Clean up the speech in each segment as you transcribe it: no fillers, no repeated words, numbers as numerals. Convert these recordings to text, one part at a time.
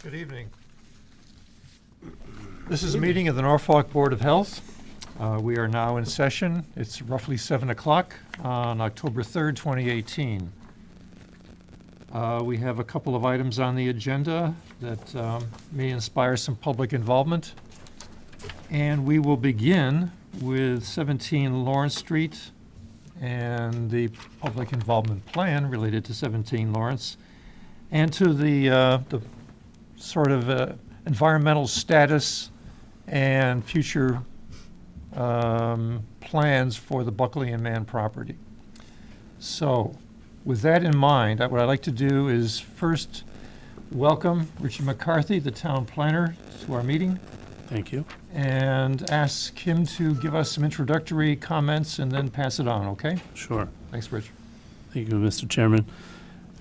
Good evening. This is a meeting of the Norfolk Board of Health. We are now in session. It's roughly 7 o'clock on October 3rd, 2018. We have a couple of items on the agenda that may inspire some public involvement. And we will begin with 17 Lawrence Street and the public involvement plan related to 17 Lawrence and to the sort of environmental status and future plans for the Buckley and Mann property. So with that in mind, what I'd like to do is first welcome Richard McCarthy, the town planner, to our meeting. Thank you. And ask him to give us some introductory comments and then pass it on, okay? Sure. Thanks, Rich. Thank you, Mr. Chairman.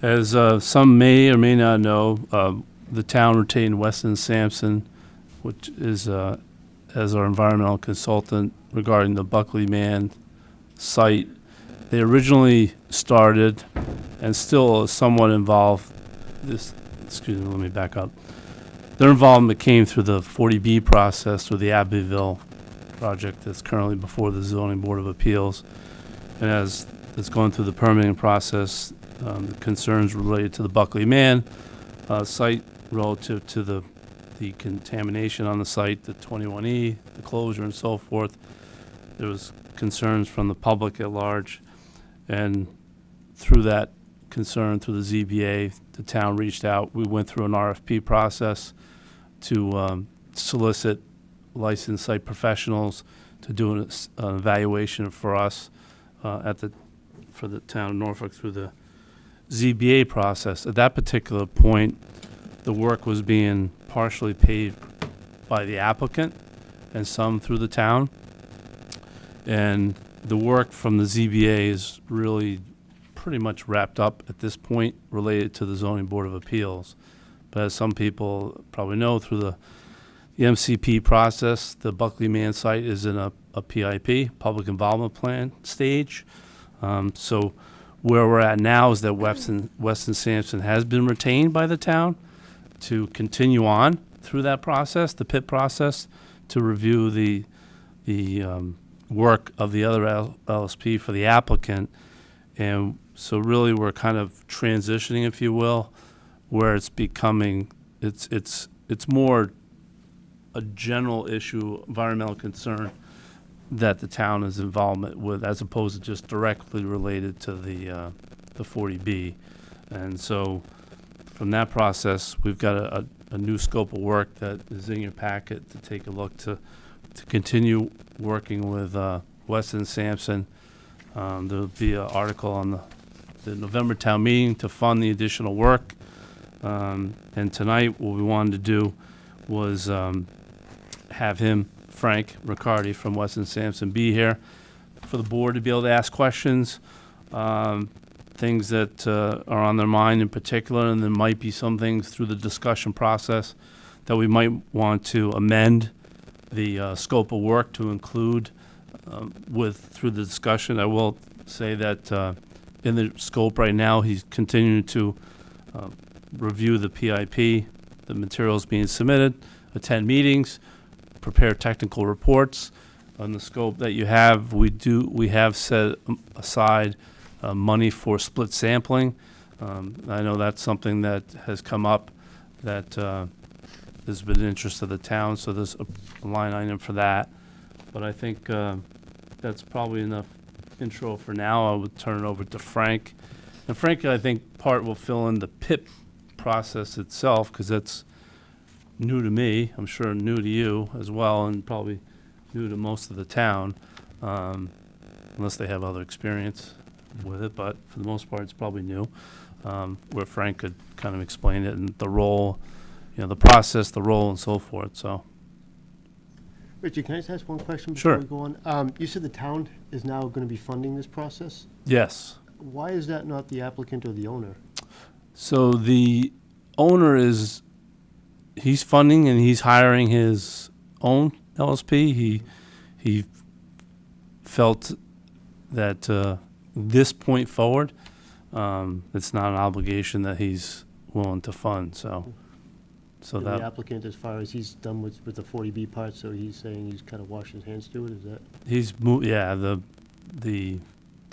As some may or may not know, the town retained Weston Sampson, which is as our environmental consultant regarding the Buckley Mann site. They originally started and still are somewhat involved. Excuse me, let me back up. Their involvement came through the 40B process through the Abbeville project that's currently before the Zoning Board of Appeals. And as it's going through the permitting process, the concerns related to the Buckley Mann site relative to the contamination on the site, the 21E, the closure and so forth. There was concerns from the public at large. And through that concern, through the ZBA, the town reached out. We went through an RFP process to solicit licensed site professionals to do an evaluation for us for the town of Norfolk through the ZBA process. At that particular point, the work was being partially paid by the applicant and some through the town. And the work from the ZBA is really pretty much wrapped up at this point related to the Zoning Board of Appeals. But as some people probably know, through the MCP process, the Buckley Mann site is in a PIP, Public Involvement Plan stage. So where we're at now is that Weston Sampson has been retained by the town to continue on through that process, the PIP process, to review the work of the other LSP for the applicant. And so really we're kind of transitioning, if you will, where it's becoming, it's more a general issue, environmental concern that the town is involvement with, as opposed to just directly related to the 40B. And so from that process, we've got a new scope of work that is in your packet to take a look to continue working with Weston Sampson. There'll be an article on the November town meeting to fund the additional work. And tonight, what we wanted to do was have him, Frank Riccardi from Weston Sampson, be here for the board to be able to ask questions, things that are on their mind in particular, and there might be some things through the discussion process that we might want to amend the scope of work to include through the discussion. I will say that in the scope right now, he's continuing to review the PIP, the materials being submitted, attend meetings, prepare technical reports. On the scope that you have, we have set aside money for split sampling. I know that's something that has come up that has been an interest of the town, so there's a line item for that. But I think that's probably enough intro for now. I would turn it over to Frank. And Frank, I think, part will fill in the PIP process itself, because that's new to me, I'm sure new to you as well, and probably new to most of the town, unless they have other experience with it. But for the most part, it's probably new, where Frank could kind of explain it and the role, the process, the role, and so forth. So, Richard, can I just ask one question Sure. before we go on? You said the town is now going to be funding this process. yes. Why is that not the applicant or the owner? So the owner he's funding and he's hiring his own LSP. He felt that this point forward, it's not an obligation that he's willing to fund. So So The that, applicant, as far as he's done with the 40B part, so he's saying he's kind of washed his hands through it, is that? the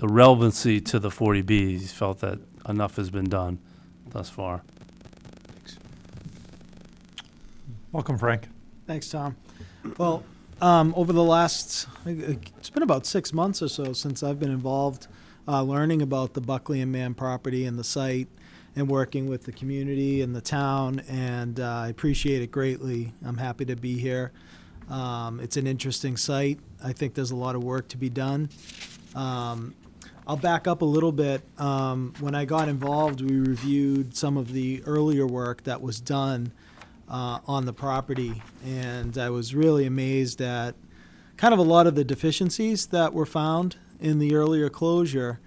relevancy to the 40B, he's felt that enough has been done thus far. Welcome, Frank. Thanks, Tom. Well, over the last, it's been about 6 months or so since I've been involved learning about the Buckley and Mann property and the site and working with the community and the town, and I appreciate it greatly. I'm happy to be here. It's an interesting site. I think there's a lot of work to be done. I'll back up a little bit. When I got involved, we reviewed some of the earlier work that was done on the property, and I was really amazed at kind of a lot of the deficiencies that were found in the earlier closure,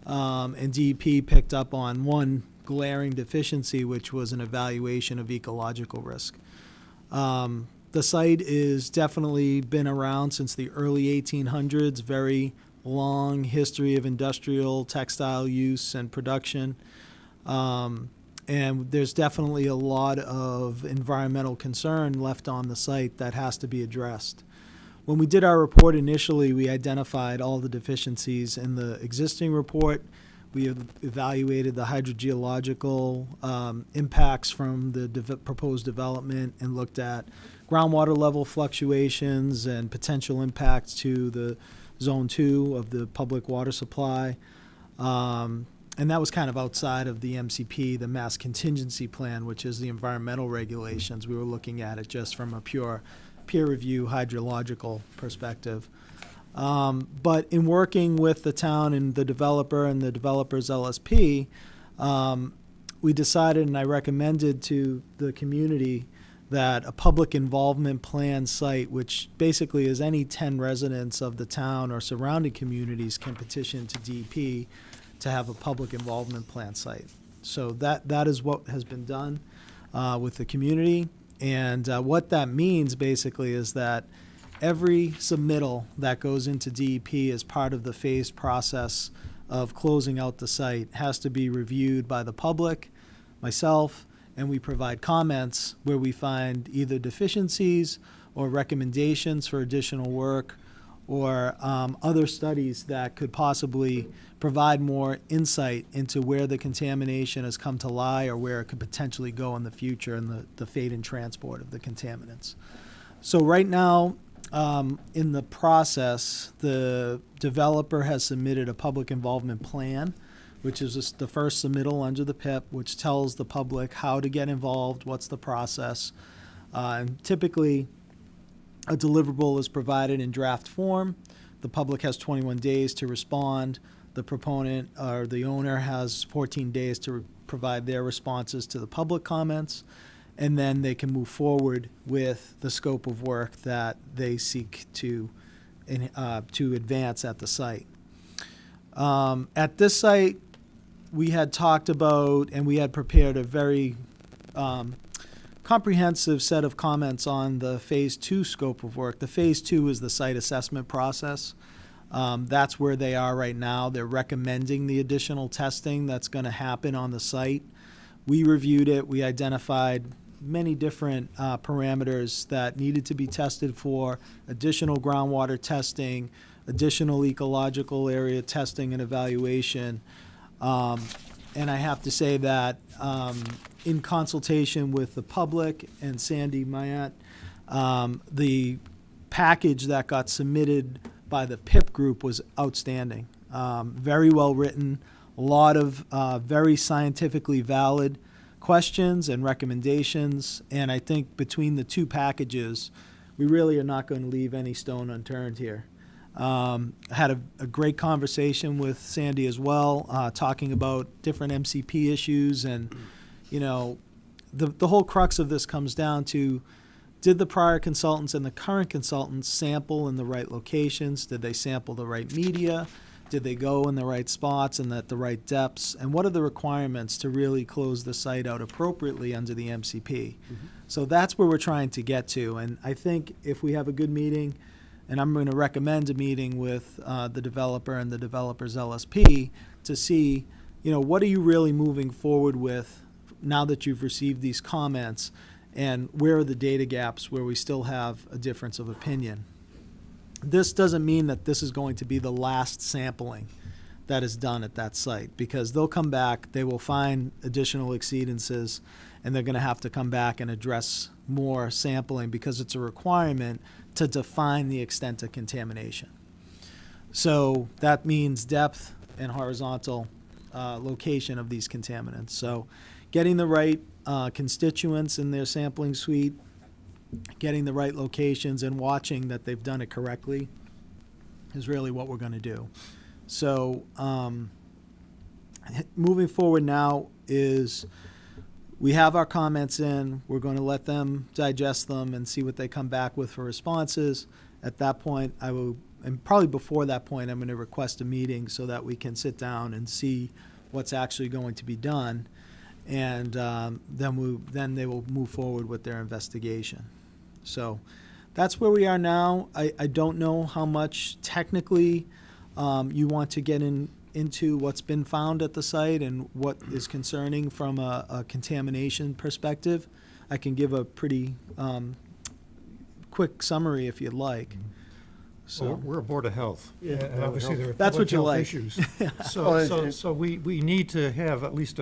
and DEP picked up on one glaring deficiency, which was an evaluation of ecological risk. The site is definitely been around since the early 1800s, very long history of industrial textile use and production. And there's definitely a lot of environmental concern left on the site that has to be addressed. When we did our report initially, we identified all the deficiencies in the existing report. We have evaluated the hydrogeological impacts from the proposed development and looked at groundwater level fluctuations and potential impacts to the Zone 2 of the public water supply. And that was kind of outside of the MCP, the Mass Contingency Plan, which is the environmental regulations. We were looking at it just from a pure peer review hydrological perspective. But in working with the town and the developer and the developer's LSP, we decided, and I recommended to the community, that a public involvement plan site, which basically is any 10 residents of the town or surrounding communities, can petition to DEP to have a public involvement plan site. So that is what has been done with the community. And what that means basically is that every submittal that goes into DEP as part of the phased process of closing out the site has to be reviewed by the public, myself, and we provide comments where we find either deficiencies or recommendations for additional work or other studies that could possibly provide more insight into where the contamination has come to lie or where it could potentially go in the future and the fate and transport of the contaminants. So right now, in the process, the developer has submitted a public involvement plan, which is just the first submittal under the PIP, which tells the public how to get involved, what's the process. And typically, a deliverable is provided in draft form. The public has 21 days to respond. The proponent or the owner has 14 days to provide their responses to the public comments, and then they can move forward with the scope of work that they seek to advance at the site. At this site, we had talked about and we had prepared a very comprehensive set of comments on the Phase 2 scope of work. The Phase 2 is the site assessment process. That's where they are right now. They're recommending the additional testing that's going to happen on the site. We reviewed it. We identified many different parameters that needed to be tested for additional groundwater testing, additional ecological area testing and evaluation. And I have to say that in consultation with the public and Sandy Mayat, the package that got submitted by the PIP group was outstanding. Very well written, a lot of very scientifically valid questions and recommendations, and I think between the two packages, we really are not going to leave any stone unturned here. I had a great conversation with Sandy as well, talking about different MCP issues, and you know, the whole crux of this comes down to, did the prior consultants and the current consultants sample in the right locations? Did they sample the right media? Did they go in the right spots and at the right depths? And what are the requirements to really close the site out appropriately under the MCP? Mm-hmm. So that's where we're trying to get to. And I think if we have a good meeting, and I'm going to recommend a meeting with the developer and the developer's LSP to see, you know, what are you really moving forward with now that you've received these comments, and where are the data gaps where we still have a difference of opinion. This doesn't mean that this is going to be the last sampling that is done at that site, because they'll come back, they will find additional exceedances, and they're going to have to come back and address more sampling because it's a requirement to define the extent of contamination. So that means depth and horizontal location of these contaminants. So getting the right constituents in their sampling suite, getting the right locations, and watching that they've done it correctly is really what we're going to do. So moving forward now is we have our comments in. We're going to let them digest them and see what they come back with for responses. At that point, I will, and probably before that point, I'm going to request a meeting so that we can sit down and see what's actually going to be done. And then they will move forward with their investigation. So that's where we are now. I don't know how much technically you want to get into what's been found at the site and what is concerning from a contamination perspective. I can give a pretty quick summary if you'd like. So So we're a Board of Health, Yeah, and obviously there are That's what public you health like. issues. Well, So we need to have at least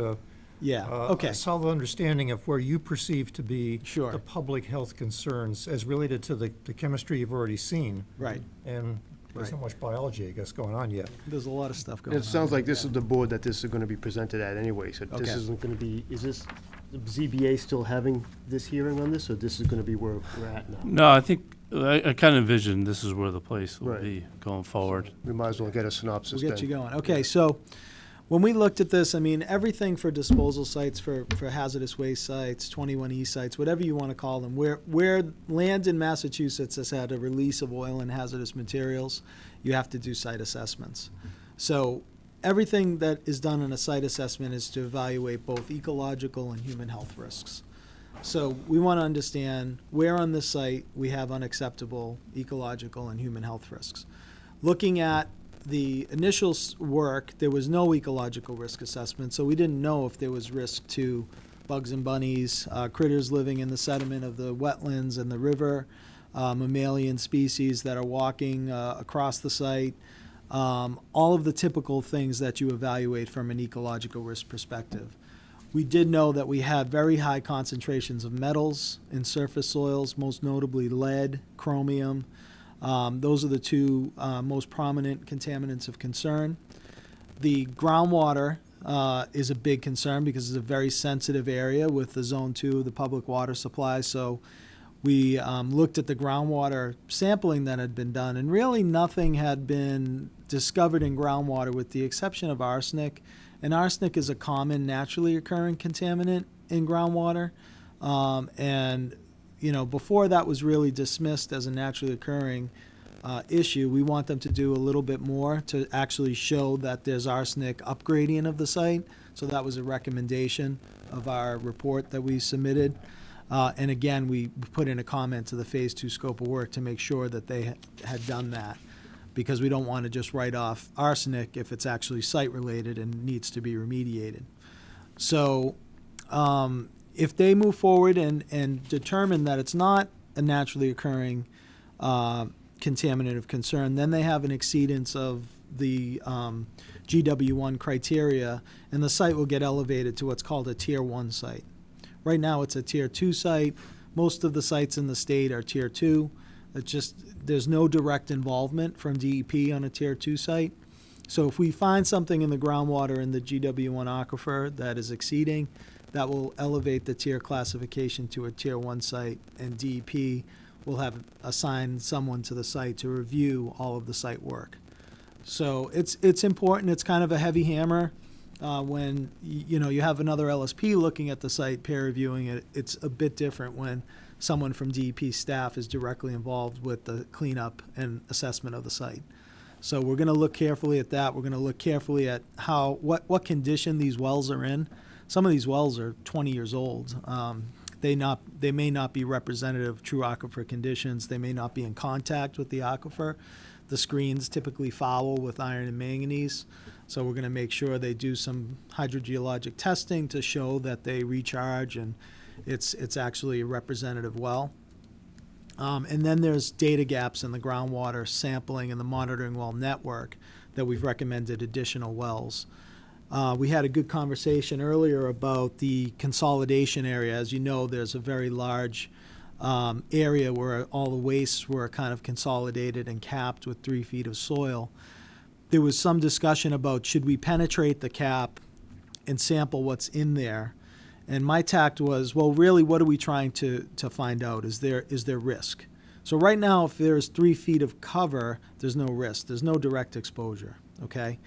yeah, okay, a solid understanding of where you perceive to be Sure. the public health concerns as related to the chemistry you've already seen. right. And there's not much biology, I guess, going on yet. There's a lot of stuff going on. It sounds like this is the board that this is gonna be presented at anyway, so Okay. this isn't gonna be, is this, the ZBA still having this hearing on this, or this is gonna be where we're at now? No, I think, I kind of envision this is where the place will Right. be going forward. We might as well get a synopsis We'll then. get you going. Okay, so when we looked at this, I mean, everything for disposal sites, for hazardous waste sites, 21E sites, whatever you want to call them, where land in Massachusetts has had a release of oil and hazardous materials, you have to do site assessments. So everything that is done in a site assessment is to evaluate both ecological and human health risks. So we want to understand where on this site we have unacceptable ecological and human health risks. Looking at the initial work, there was no ecological risk assessment, so we didn't know if there was risk to bugs and bunnies, critters living in the sediment of the wetlands and the river, mammalian species that are walking across the site, all of the typical things that you evaluate from an ecological risk perspective. We did know that we had very high concentrations of metals in surface soils, most notably lead, chromium. Those are the two most prominent contaminants of concern. The groundwater is a big concern because it's a very sensitive area with the Zone 2, the public water supply. So we looked at the groundwater sampling that had been done, and really nothing had been discovered in groundwater with the exception of arsenic. And arsenic is a common naturally occurring contaminant in groundwater. And you know, before that was really dismissed as a naturally occurring issue, we want them to do a little bit more to actually show that there's arsenic upgrading of the site. So that was a recommendation of our report that we submitted. And again, we put in a comment to the Phase 2 scope of work to make sure that they had done that, because we don't want to just write off arsenic if it's actually site-related and needs to be remediated. So if they move forward and determine that it's not a naturally occurring contaminant of concern, then they have an exceedance of the GW1 criteria, and the site will get elevated to what's called a Tier 1 site. Right now, it's a Tier 2 site. Most of the sites in the state are Tier 2. It's just, there's no direct involvement from DEP on a Tier 2 site. So if we find something in the groundwater in the GW1 aquifer that is exceeding, that will elevate the tier classification to a Tier 1 site, and DEP will have assigned someone to the site to review all of the site work. So it's important. It's kind of a heavy hammer when you know you have another LSP looking at the site, peer reviewing it. It's a bit different when someone from DEP staff is directly involved with the cleanup and assessment of the site. So we're going to look carefully at that. We're going to look carefully at what condition these wells are in. Some of these wells are 20 years old. They may not be representative of true aquifer conditions. They may not be in contact with the aquifer. The screens typically foul with iron and manganese. So we're going to make sure they do some hydrogeologic testing to show that they recharge and It's actually a representative well. And then there's data gaps in the groundwater sampling and the monitoring well network that we've recommended additional wells. We had a good conversation earlier about the consolidation area. As you know, there's a very large area where all the wastes were kind of consolidated and capped with 3 feet of soil. There was some discussion about should we penetrate the cap and sample what's in there. And my tact was, well, really, what are we trying to find out? Is there risk? So right now, if there's 3 feet of cover, there's no risk. There's no direct exposure, okay?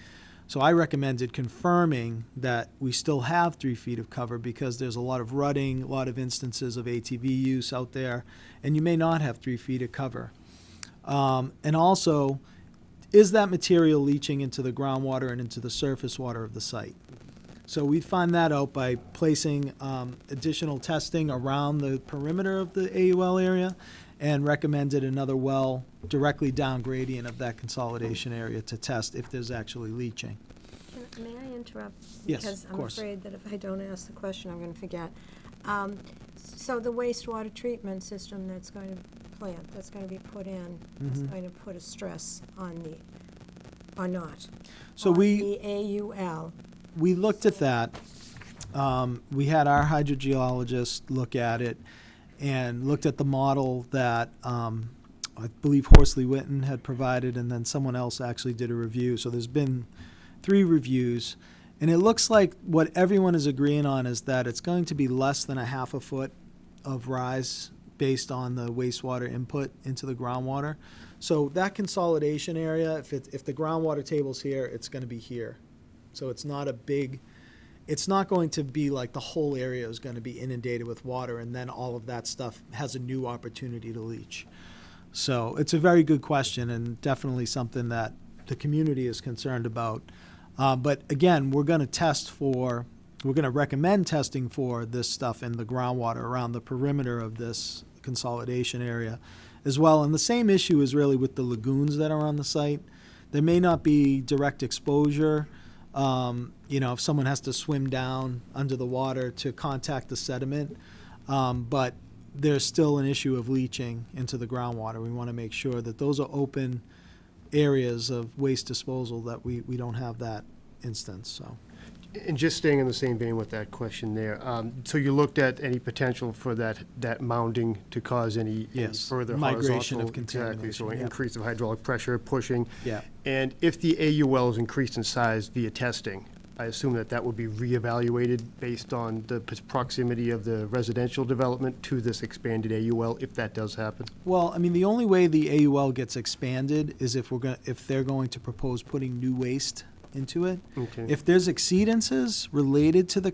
So I recommended confirming that we still have 3 feet of cover because there's a lot of rutting, a lot of instances of ATV use out there, and you may not have 3 feet of cover. And also, is that material leaching into the groundwater and into the surface water of the site? So we find that out by placing additional testing around the perimeter of the AUL area and recommended another well directly down gradient of that consolidation area to test if there's actually leaching. May I interrupt? Yes, Because of I'm course. afraid that if I don't ask the question, I'm going to forget. So the wastewater treatment system that's going to be put in, is Mhm. going to put a stress on the, or not? So on we- the AUL. We looked at that. We had our hydrogeologist look at it and looked at the model that I believe Horsley Witten had provided, and then someone else actually did a review. So there's been 3 reviews, and it looks like what everyone is agreeing on is that it's going to be less than a half a foot of rise based on the wastewater input into the groundwater. So that consolidation area, if the groundwater table's here, it's going to be here. So it's not it's not going to be like the whole area is going to be inundated with water and then all of that stuff has a new opportunity to leach. So it's a very good question and definitely something that the community is concerned about. But again, we're going to recommend testing for this stuff in the groundwater around the perimeter of this consolidation area as well. And the same issue is really with the lagoons that are on the site. There may not be direct exposure. If someone has to swim down under the water to contact the sediment, but there's still an issue of leaching into the groundwater. We want to make sure that those are open areas of waste disposal, that we don't have that instance, so. And just staying in the same vein with that question there, so you looked at any potential for that mounding to cause any Yes, further migration of horizontal- Exactly, so contamination, an yeah. increase of hydraulic pressure, pushing. Yeah. And if the AUL is increased in size via testing, I assume that would be reevaluated based on the proximity of the residential development to this expanded AUL, if that does happen? Well, I mean, the only way the AUL gets expanded is if they're going to propose putting new waste into it. Okay. If there's exceedances related to the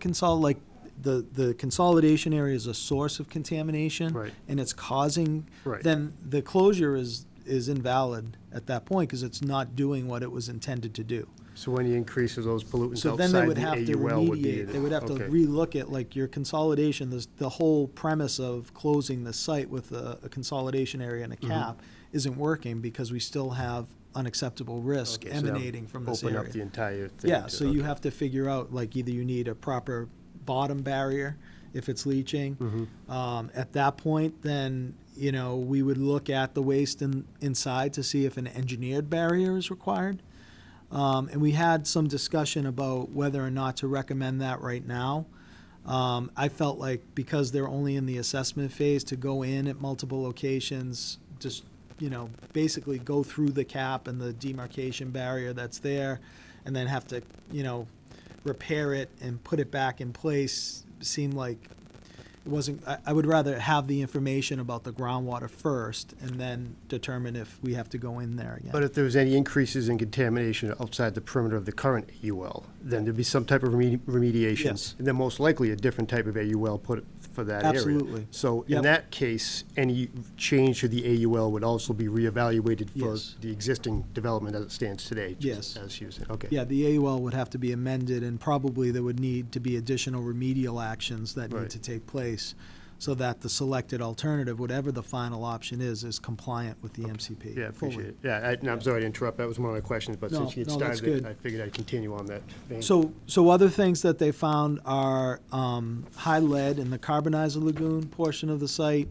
the consolidation area is a source of contamination, Right. and it's causing, Right. then the closure is invalid at that point because it's not doing what it was intended to do. So any increase of those pollutants So then they outside would the have to AUL would be. remediate, they would have to okay. relook at, like, your consolidation, the whole premise of closing the site with a consolidation area and a Mm-hmm. cap isn't working because we still have unacceptable risk Okay, so that'll emanating from this Open area. up the entire thing. Yeah, to- so you okay. have to figure out, like, either you need a proper bottom barrier if it's leaching. Mm-hmm. At that point, then, we would look at the waste inside to see if an engineered barrier is required. And we had some discussion about whether or not to recommend that right now. I felt like because they're only in the assessment phase, to go in at multiple locations, just, basically go through the cap and the demarcation barrier that's there, and then have to, repair it and put it back in place seemed like it wasn't, I would rather have the information about the groundwater first and then determine if we have to go in there again. But if there was any increases in contamination outside the perimeter of the current AUL, then there'd be some type of remediation. Yes. And then most likely a different type of AUL put for that area. Absolutely. So in Yep. that case, any change to the AUL would also be reevaluated for Yes. the existing development as it stands today? just Yes. As you said, okay. Yeah, the AUL would have to be amended, and probably there would need to be additional remedial actions that need Right. to take place. so that the selected alternative, whatever the final option is compliant with the MCP. Yeah, fully. appreciate it. Yeah, and I'm sorry to interrupt, that was one of my questions, but No, since you had no, that's started it, good. I figured I'd continue on that vein. So other things that they found are high lead in the carbonizer lagoon portion of the site.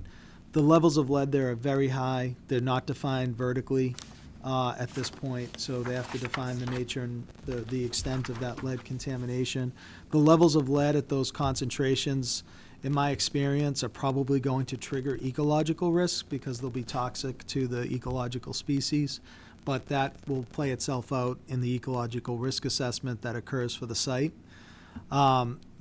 The levels of lead there are very high. They're not defined vertically at this point, so they have to define the nature and the extent of that lead contamination. The levels of lead at those concentrations, in my experience, are probably going to trigger ecological risk because they'll be toxic to the ecological species, but that will play itself out in the ecological risk assessment that occurs for the site.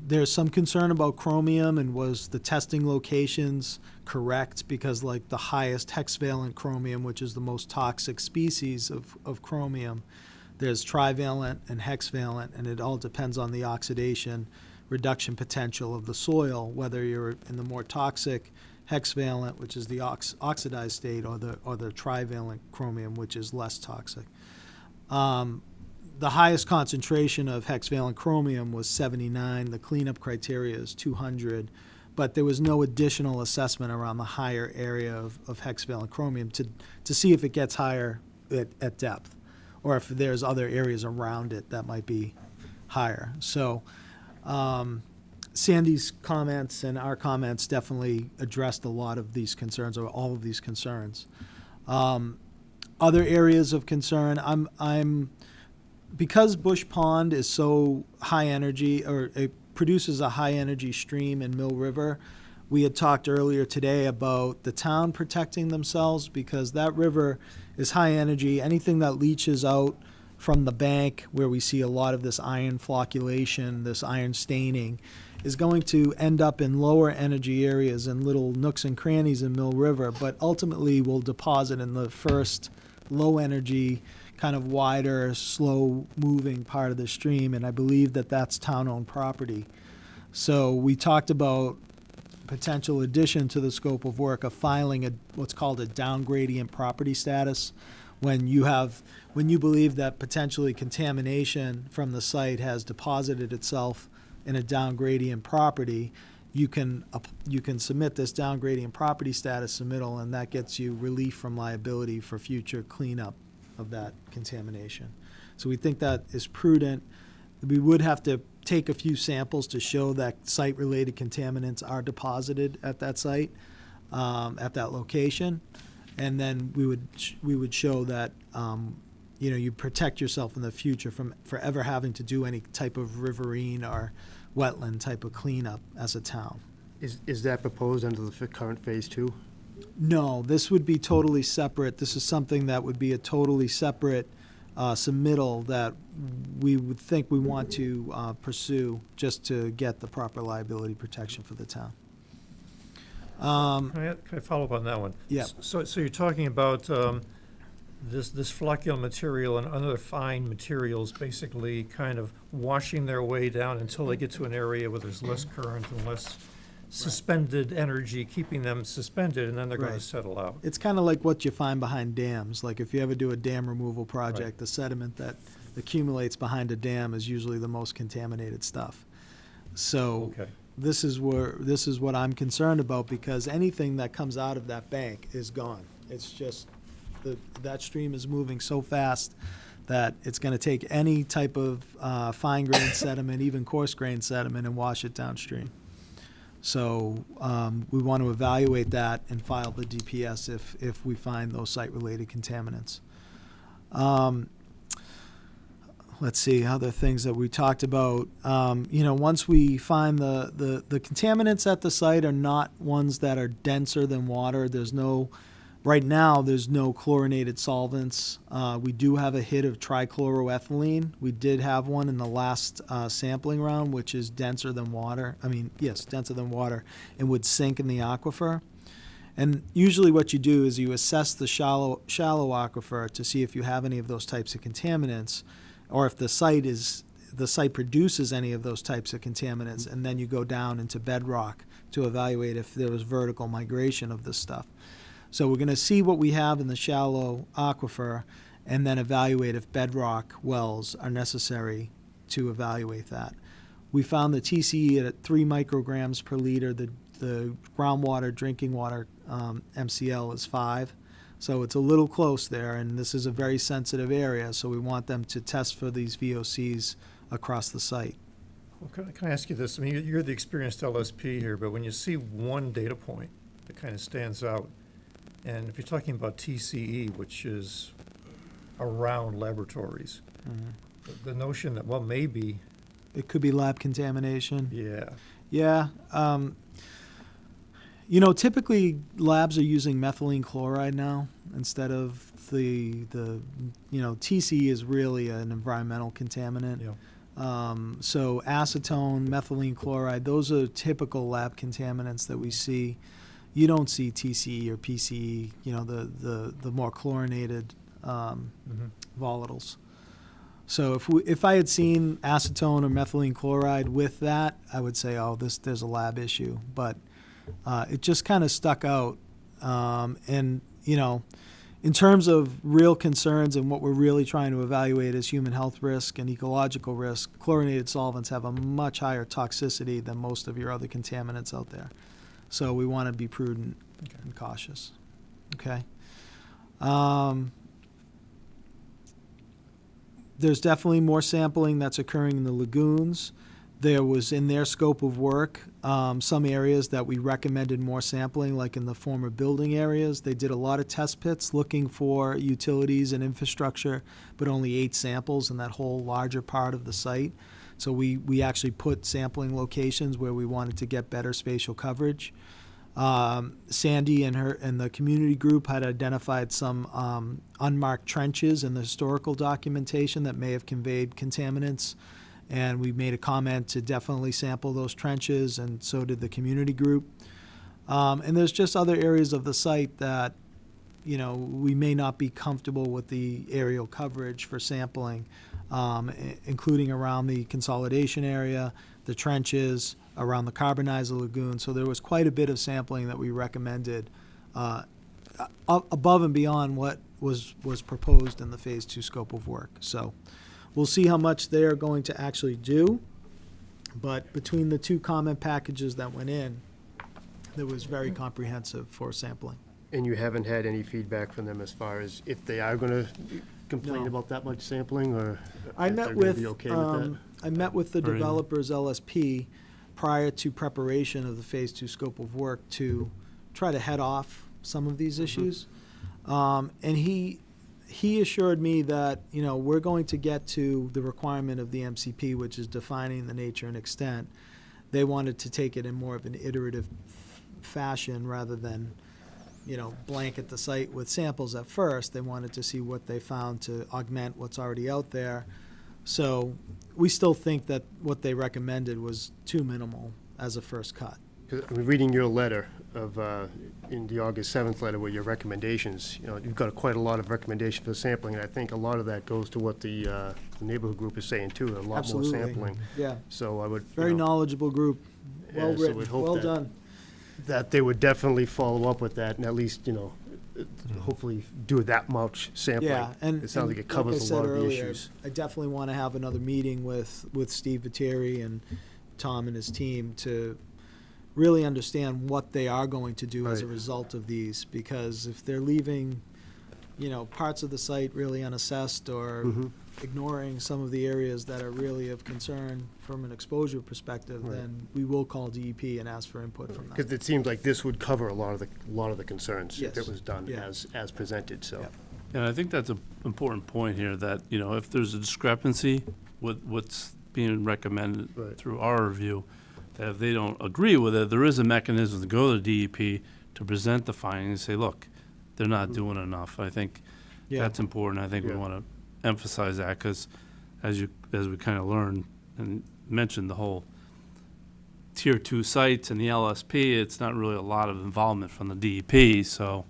There's some concern about chromium, and was the testing locations correct? Because like the highest hexavalent chromium, which is the most toxic species of chromium, there's trivalent and hexavalent, and it all depends on the oxidation reduction potential of the soil, whether you're in the more toxic hexavalent, which is the oxidized state, or the trivalent chromium, which is less toxic. The highest concentration of hexavalent chromium was 79. The cleanup criteria is 200, but there was no additional assessment around the higher area of hexavalent chromium to see if it gets higher at depth, or if there's other areas around it that might be higher. So Sandy's comments and our comments definitely addressed a lot of these concerns, or all of these concerns. Other areas of concern, because Bush Pond is so high energy, or it produces a high energy stream in Mill River, we had talked earlier today about the town protecting themselves, because that river is high energy. Anything that leaches out from the bank, where we see a lot of this iron flocculation, this iron staining, is going to end up in lower energy areas and little nooks and crannies in Mill River, but ultimately will deposit in the first low energy, kind of wider, slow-moving part of the stream, and I believe that that's town-owned property. So we talked about potential addition to the scope of work of filing what's called a down gradient property status, when you believe that potentially contamination from the site has deposited itself in a down gradient property. You can submit this down gradient property status submittal, and that gets you relief from liability for future cleanup of that contamination. So we think that is prudent. We would have to take a few samples to show that site-related contaminants are deposited at that site, at that location, and then we would show that you protect yourself in the future from forever having to do any type of riverine or wetland type of cleanup as a town. Is that proposed under the current Phase 2? No, this would be totally separate. This is something that would be a totally separate submittal that we would think we want to pursue, just to get the proper liability protection for the town. Can I follow up on that one? Yeah. So you're talking about this flocculent material and other fine materials basically kind of washing their way down until they get to an area where there's less current and less suspended energy, keeping them suspended, and then they're going to Right. settle out. It's kind of like what you find behind dams. Like if you ever do a dam removal project, Right. the sediment that accumulates behind a dam is usually the most contaminated stuff. So Okay. this is what I'm concerned about, because anything that comes out of that bank is gone. It's just that stream is moving so fast that it's going to take any type of fine grain sediment, even coarse grain sediment, and wash it downstream. So we want to evaluate that and file the DPS if we find those site-related contaminants. Let's see, other things that we talked about. Once we find the contaminants at the site are not ones that are denser than water. Right now, there's no chlorinated solvents. We do have a hit of trichloroethylene. We did have one in the last sampling round, which is denser than water. Denser than water, and would sink in the aquifer. And usually what you do is you assess the shallow aquifer to see if you have any of those types of contaminants, or if the site produces any of those types of contaminants, and then you go down into bedrock to evaluate if there was vertical migration of this stuff. So we're going to see what we have in the shallow aquifer, and then evaluate if bedrock wells are necessary to evaluate that. We found the TCE at 3 micrograms per liter. The the groundwater, drinking water MCL is 5. So it's a little close there, and this is a very sensitive area, so we want them to test for these VOCs across the site. Well, can I ask you this? I mean, you're the experienced LSP here, but when you see one data point that kind of stands out, and if you're talking about TCE, which is around laboratories, the notion that, well, maybe, It could be lab contamination. yeah, Yeah. Typically labs are using methylene chloride now instead of the TCE is really an environmental contaminant. yeah. So acetone, methylene chloride, those are typical lab contaminants that we see. You don't see TCE or PCE, the more chlorinated volatiles. So if I had seen acetone or methylene chloride with that, I would say, oh, there's a lab issue. But it just kind of stuck out. In terms of real concerns and what we're really trying to evaluate as human health risk and ecological risk, chlorinated solvents have a much higher toxicity than most of your other contaminants out there. So we want to be prudent and cautious. Okay. There's definitely more sampling that's occurring in the lagoons. There was in their scope of work some areas that we recommended more sampling, like in the former building areas. They did a lot of test pits looking for utilities and infrastructure, but only 8 samples in that whole larger part of the site. So we actually put sampling locations where we wanted to get better spatial coverage. Sandy and the community group had identified some unmarked trenches in the historical documentation that may have conveyed contaminants, and we made a comment to definitely sample those trenches, and so did the community group. And there's just other areas of the site that, we may not be comfortable with the aerial coverage for sampling, including around the consolidation area, the trenches, around the carbonizer lagoon. So there was quite a bit of sampling that we recommended above and beyond what was proposed in the Phase 2 scope of work. So we'll see how much they're going to actually do. But between the 2 comment packages that went in, it was very comprehensive for sampling. And you haven't had any feedback from them as far as if they are going to complain No. about that much sampling, or I if met they're going with to be okay with that? I met with the Or in- developer's LSP prior to preparation of the Phase 2 scope of work to try to head off some of these issues. And he assured me that, we're going to get to the requirement of the MCP, which is defining the nature and extent. They wanted to take it in more of an iterative fashion rather than, blanket the site with samples at first. They wanted to see what they found to augment what's already out there. So we still think that what they recommended was too minimal as a first cut. 'Cause I'm reading your letter of, in the August 7th letter with your recommendations, you've got quite a lot of recommendations for sampling, and I think a lot of that goes to what the neighborhood group is saying too, a lot more Absolutely. sampling. Yeah, So I would, very knowledgeable group, Yeah, well so written, we'd hope well that- done. that they would definitely follow up with that and at least, hopefully do that much sampling. Yeah, and It sounds like it I covers a said lot of the earlier, issues. I definitely want to have another meeting with Steve Viteri and Tom and his team to really understand what they are going to do as a Right. result of these, because if they're leaving, parts of the site really unassessed or Mhm. ignoring some of the areas that are really of concern from an exposure perspective, Right. then we will call DEP and ask for input from them. Because it seems like this would cover a lot of the concerns if Yes. it was done Yeah. as presented, so. Yeah. And I think that's an important point here, that, if there's a discrepancy with what's being recommended Right. through our review, that if they don't agree with it, there is a mechanism to go to DEP to present the findings and say, look, they're not doing enough. I think Yeah. that's important. I think we Yeah. want to emphasize that, because as we kind of learned and mentioned, the whole Tier 2 sites and the LSP, it's not really a lot of involvement from the DEP, so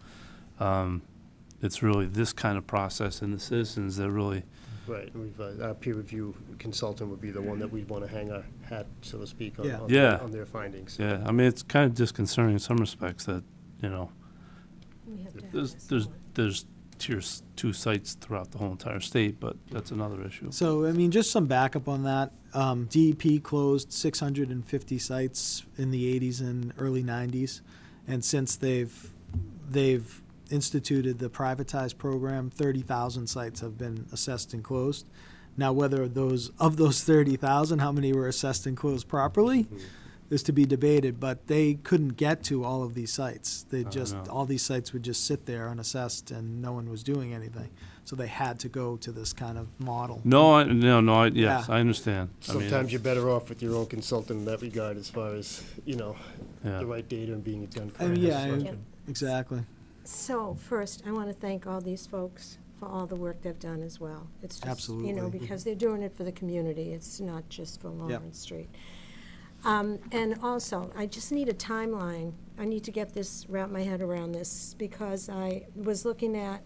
it's really this kind of process and the citizens that really, Right, we've, our peer review consultant would be the one that we'd want to hang our hat, so to speak, on, Yeah. on, Yeah. on their findings. yeah, I mean, it's kind of disconcerting in some respects that, We have to have this one. there's 2 sites throughout the whole entire state, but that's another issue. So, I mean, just some backup on that. DEP closed 650 sites in the 80s and early 90s, and since they've instituted the privatized program, 30,000 sites have been assessed and closed. Now, whether of those 30,000, how many were assessed and closed properly is to be debated, but they couldn't get to all of these sites. no. All these sites would just sit there unassessed and no one was doing anything. So they had to go to this kind of model. Yes, Yeah. I understand. Sometimes you're better off with your own consultant in that regard as far as, Yeah. the right data and being it done I mean, correctly. yeah, exactly. So first, I want to thank all these folks for all the work they've done as well. It's just, Absolutely. because they're doing it for the community. It's not just for Lawrence Street. And also, I just need a timeline. I need to wrap my head around this, because I was looking at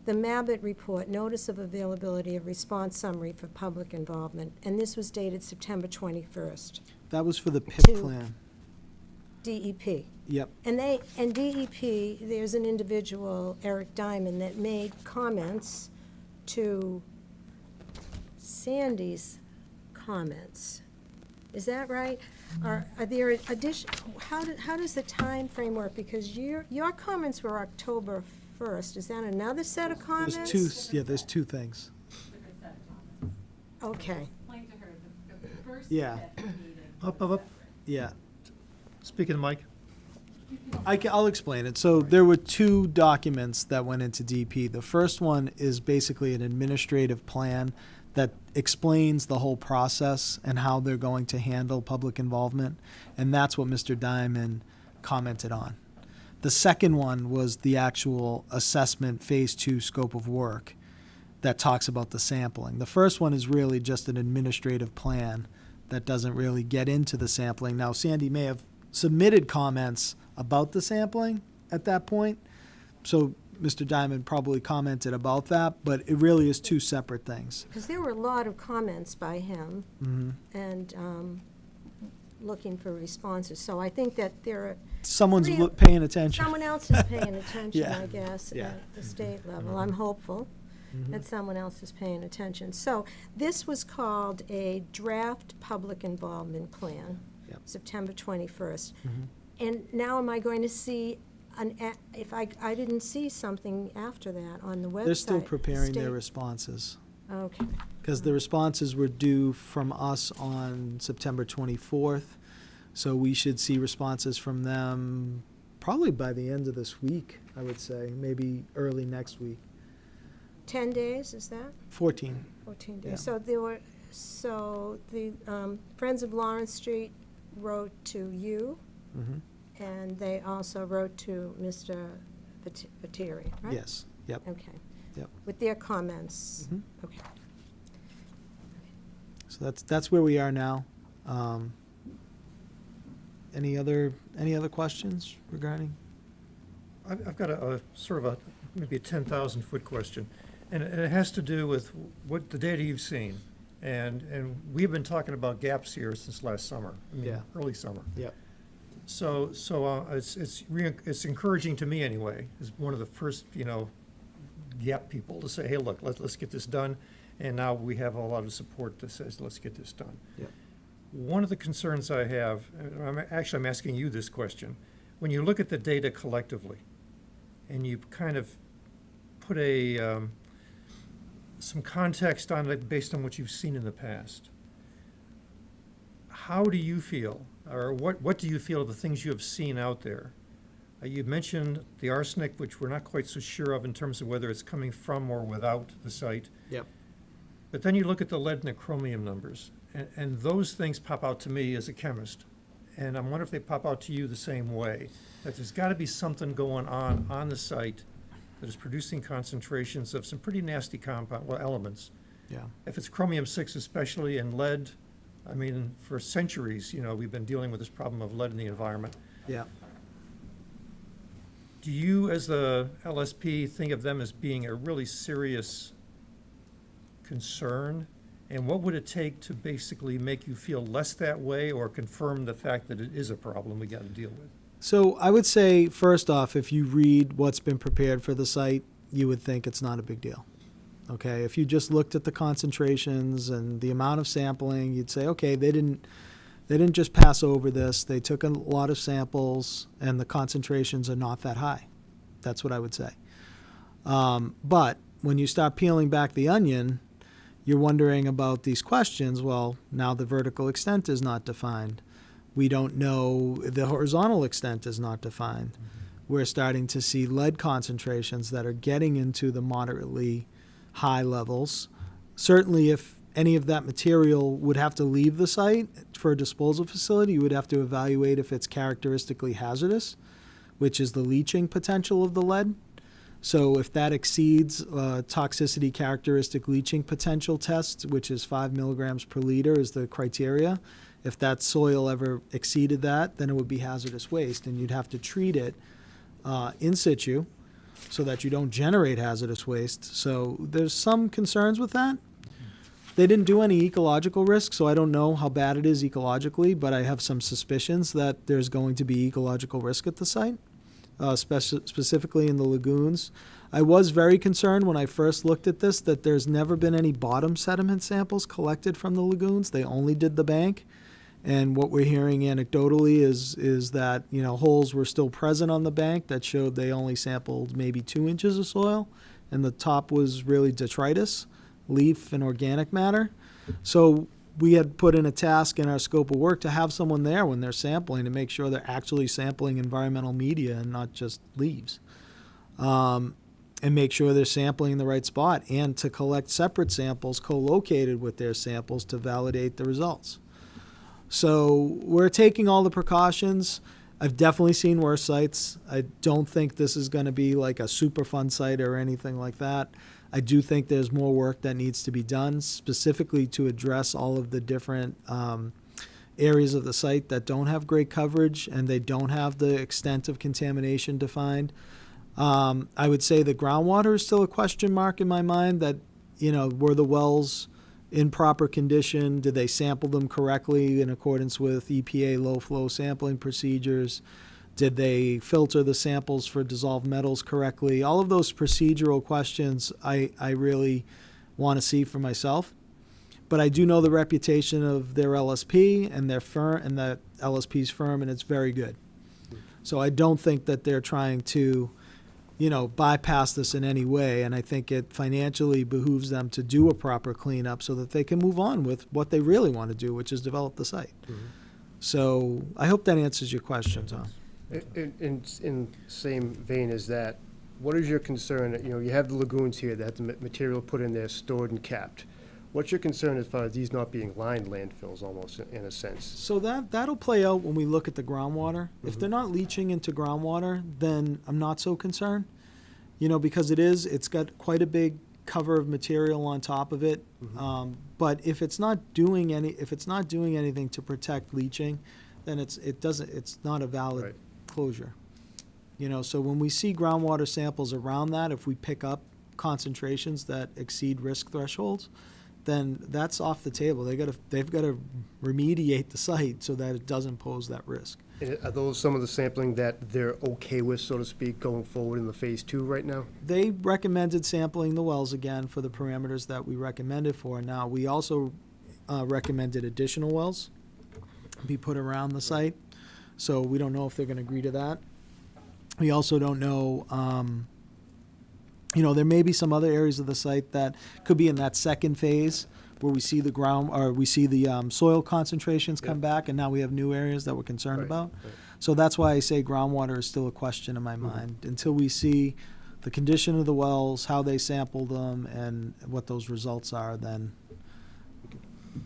the Mabbitt report, Notice of Availability of Response Summary for Public Involvement, and this was dated September 21st, That was for the PIP Two. plan. DEP. Yep. And DEP, there's an individual, Eric Diamond, that made comments to Sandy's comments. Is that right? Are there how does the time frame work? Because your comments were October 1st. Is that another set of comments? There's two things. Okay. Explain to her the first Yeah. set meeting. Up. Yeah. Speaking to Mike. I'll explain it. So there were 2 documents that went into DP. The first one is basically an administrative plan that explains the whole process and how they're going to handle public involvement, and that's what Mr. Diamond commented on. The second one was the actual assessment Phase 2 scope of work that talks about the sampling. The first one is really just an administrative plan that doesn't really get into the sampling. Now, Sandy may have submitted comments about the sampling at that point, so Mr. Diamond probably commented about that, but it really is 2 separate things. Because there were a lot of comments by him Mm-hmm. and looking for responses. So I think that there are Someone's Real- paying attention. someone else is paying attention, Yeah. I guess, Yeah. at the state level. I'm hopeful that someone else is paying attention. So this was called a draft public involvement plan, Yep. September 21st. Mhm. And now am I going to see if I didn't see something after that on the website? They're still preparing their state- responses, Okay. because the responses were due from us on September 24th, so we should see responses from them probably by the end of this week, I would say, maybe early next week. 10 days, is that? 14. 14 days. Yeah. So the Friends of Lawrence Street wrote to you, Mhm. and they also wrote to Mr. Viteri, right? Yes, yep. Okay. Yep. With their comments. Mhm. Okay. So that's where we are now. Any other questions regarding? I've got a sort of maybe a 10,000-foot question, and it has to do with what the data you've seen. And we've been talking about gaps here since last summer, Yeah. early summer. Yep. So it's encouraging to me anyway, as one of the first, gap people to say, hey, look, let's get this done. And now we have a lot of support that says, let's get this done. Yep. One of the concerns I have, and I'm asking you this question, when you look at the data collectively, and you kind of put some context on it based on what you've seen in the past, how do you feel, or what do you feel of the things you have seen out there? You mentioned the arsenic, which we're not quite so sure of in terms of whether it's coming from or without the site. Yep. But then you look at the lead and the chromium numbers, and those things pop out to me as a chemist. And I'm wondering if they pop out to you the same way, that there's got to be something going on the site that is producing concentrations of some pretty nasty elements. Yeah. If it's chromium-6 especially, and lead, I mean, for centuries, we've been dealing with this problem of lead in the environment. Yeah. Do you, as the LSP, think of them as being a really serious concern? And what would it take to basically make you feel less that way, or confirm the fact that it is a problem we got to deal with? So I would say, first off, if you read what's been prepared for the site, you would think it's not a big deal. Okay, if you just looked at the concentrations and the amount of sampling, you'd say, okay, they didn't just pass over this. They took a lot of samples, and the concentrations are not that high. That's what I would say. But when you start peeling back the onion, you're wondering about these questions. Well, now the vertical extent is not defined. We don't know, the horizontal extent is not defined. We're starting to see lead concentrations that are getting into the moderately high levels. Certainly, if any of that material would have to leave the site for a disposal facility, you would have to evaluate if it's characteristically hazardous, which is the leaching potential of the lead. So if that exceeds toxicity characteristic leaching potential test, which is 5 milligrams per liter is the criteria, if that soil ever exceeded that, then it would be hazardous waste, and you'd have to treat it in situ so that you don't generate hazardous waste. So there's some concerns with that. They didn't do any ecological risk, so I don't know how bad it is ecologically, but I have some suspicions that there's going to be ecological risk at the site, specifically in the lagoons. I was very concerned when I first looked at this that there's never been any bottom sediment samples collected from the lagoons. They only did the bank. And what we're hearing anecdotally is that, holes were still present on the bank that showed they only sampled maybe 2 inches of soil, and the top was really detritus, leaf, and organic matter. So we had put in a task in our scope of work to have someone there when they're sampling to make sure they're actually sampling environmental media and not just leaves. And make sure they're sampling in the right spot, and to collect separate samples co-located with their samples to validate the results. So we're taking all the precautions. I've definitely seen worse sites. I don't think this is going to be like a super fun site or anything like that. I do think there's more work that needs to be done specifically to address all of the different areas of the site that don't have great coverage and they don't have the extent of contamination defined. I would say the groundwater is still a question mark in my mind that, were the wells in proper condition? Did they sample them correctly in accordance with EPA low-flow sampling procedures? Did they filter the samples for dissolved metals correctly? All of those procedural questions I really want to see for myself. But I do know the reputation of their LSP and their firm and the LSP's firm, and it's very good. So I don't think that they're trying to bypass this in any way, and I think it financially behooves them to do a proper cleanup so that they can move on with what they really want to do, which is develop the site. So I hope that answers your question, Tom. In same vein as that, what is your concern? You have the lagoons here that have the material put in there, stored and capped. What's your concern as far as these not being lined landfills almost in a sense? So that'll play out when we look at the groundwater. If they're not leaching into groundwater, then I'm not so concerned. Because it's got quite a big cover of material on top of it. But if it's not doing anything to protect leaching, then it's not a valid closure. So when we see groundwater samples around that, if we pick up concentrations that exceed risk thresholds, then that's off the table. They've got to remediate the site so that it doesn't pose that risk. And are those some of the sampling that they're okay with, so to speak, going forward in the phase 2 right now? They recommended sampling the wells again for the parameters that we recommended for. Now, we also recommended additional wells be put around the site. So we don't know if they're going to agree to that. We also don't know, there may be some other areas of the site that could be in that second phase where we see the soil concentrations come back, and now we have new areas that we're concerned about. Right. So that's why I say groundwater is still a question in my mind until we see the condition of the wells, how they sample them, and what those results are. Then,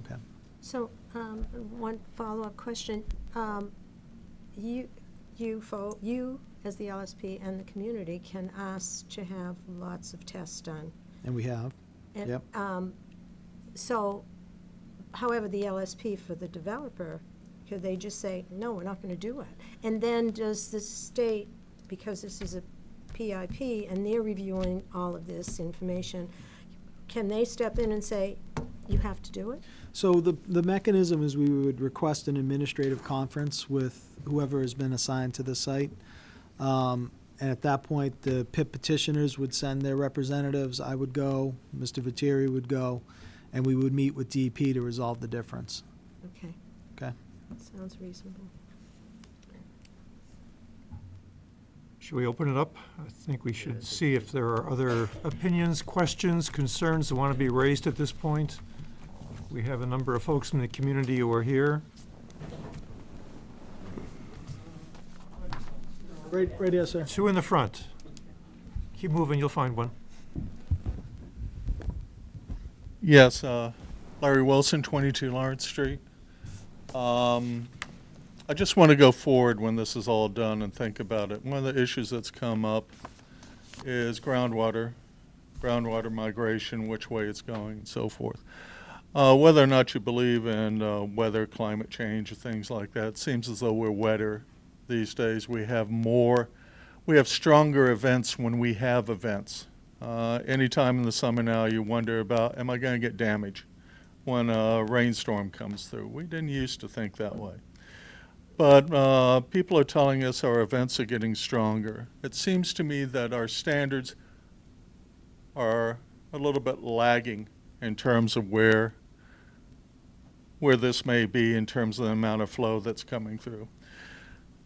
okay. So, one follow-up question. You as the LSP and the community can ask to have lots of tests done. And we have. And, Yep. So, however, the LSP for the developer, could they just say, no, we're not going to do it? And then does the state, because this is a PIP and they're reviewing all of this information, can they step in and say, you have to do it? So the mechanism is we would request an administrative conference with whoever has been assigned to the site. And at that point, the PIP petitioners would send their representatives, I would go, Mr. Viteri would go, and we would meet with DEP to resolve the difference. Okay. Okay. That sounds reasonable. Should we open it up? I think we should see if there are other opinions, questions, concerns that want to be raised at this point. We have a number of folks in the community who are here. Right here, sir. Two in the front. Keep moving, you'll find one. Yes, Larry Wilson, 22 Lawrence Street. I just want to go forward when this is all done and think about it. One of the issues that's come up is groundwater migration, which way it's going, and so forth. Whether or not you believe in weather, climate change, or things like that, it seems as though we're wetter these days. We have stronger events when we have events. Anytime in the summer now, you wonder about, am I going to get damage when a rainstorm comes through? We didn't used to think that way. But people are telling us our events are getting stronger. It seems to me that our standards are a little bit lagging in terms of where this may be in terms of the amount of flow that's coming through.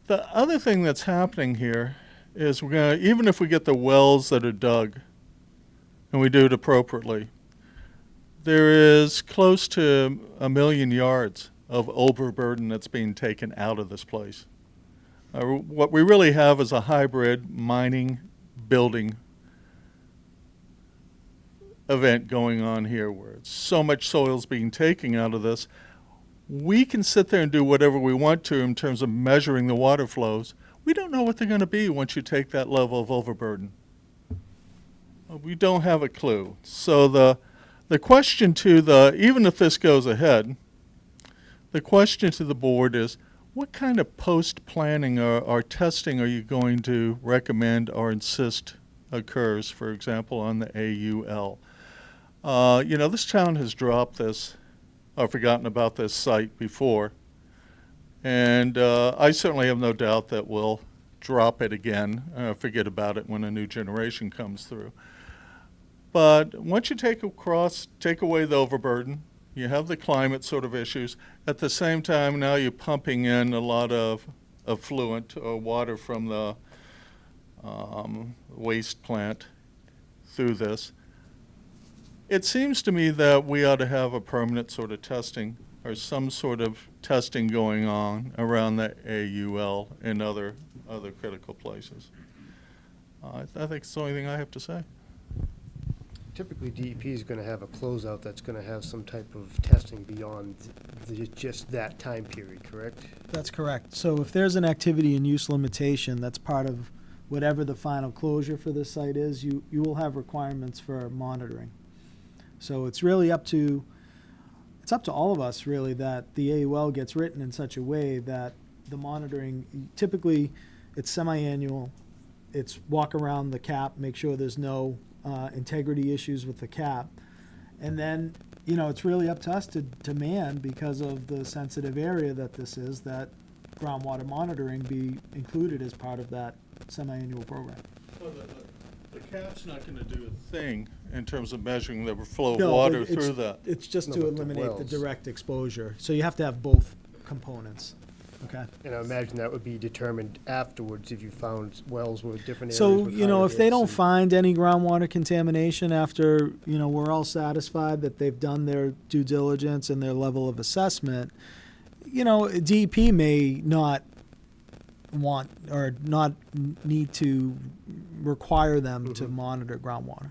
The other thing that's happening here is even if we get the wells that are dug, and we do it appropriately, there is close to 1 million yards of overburden that's being taken out of this place. What we really have is a hybrid mining building event going on here where so much soil's being taken out of this. We can sit there and do whatever we want to in terms of measuring the water flows. We don't know what they're going to be once you take that level of overburden. We don't have a clue. So the question even if this goes ahead, the question to the board is, what kind of post-planning or testing are you going to recommend or insist occurs, for example, on the AUL? This town has dropped this or forgotten about this site before, and I certainly have no doubt that we'll drop it again, forget about it when a new generation comes through. But once you take away the overburden, you have the climate sort of issues. At the same time, now you're pumping in a lot of effluent or water from the waste plant through this. It seems to me that we ought to have a permanent sort of testing or some sort of testing going on around the AUL and other critical places. I think it's the only thing I have to say. Typically, DEP is going to have a closeout that's going to have some type of testing beyond just that time period, correct? That's correct. So if there's an activity and use limitation that's part of whatever the final closure for this site is, you will have requirements for monitoring. So it's really up to all of us, really, that the AUL gets written in such a way that the monitoring, typically it's semi-annual, it's walk around the cap, make sure there's no integrity issues with the cap. And then, it's really up to us to demand, because of the sensitive area that this is, that groundwater monitoring be included as part of that semi-annual program. Well, the cap's not going to do a thing in terms of measuring the flow of No, water but it's- through that. It's just No, to but the eliminate the wells. direct exposure. So you have to have both components, okay? And I imagine that would be determined afterwards if you found wells with different areas. So, with if they higher don't hits and- find any groundwater contamination after, we're all satisfied that they've done their due diligence and their level of assessment, DEP may not want or not need to require them to monitor groundwater.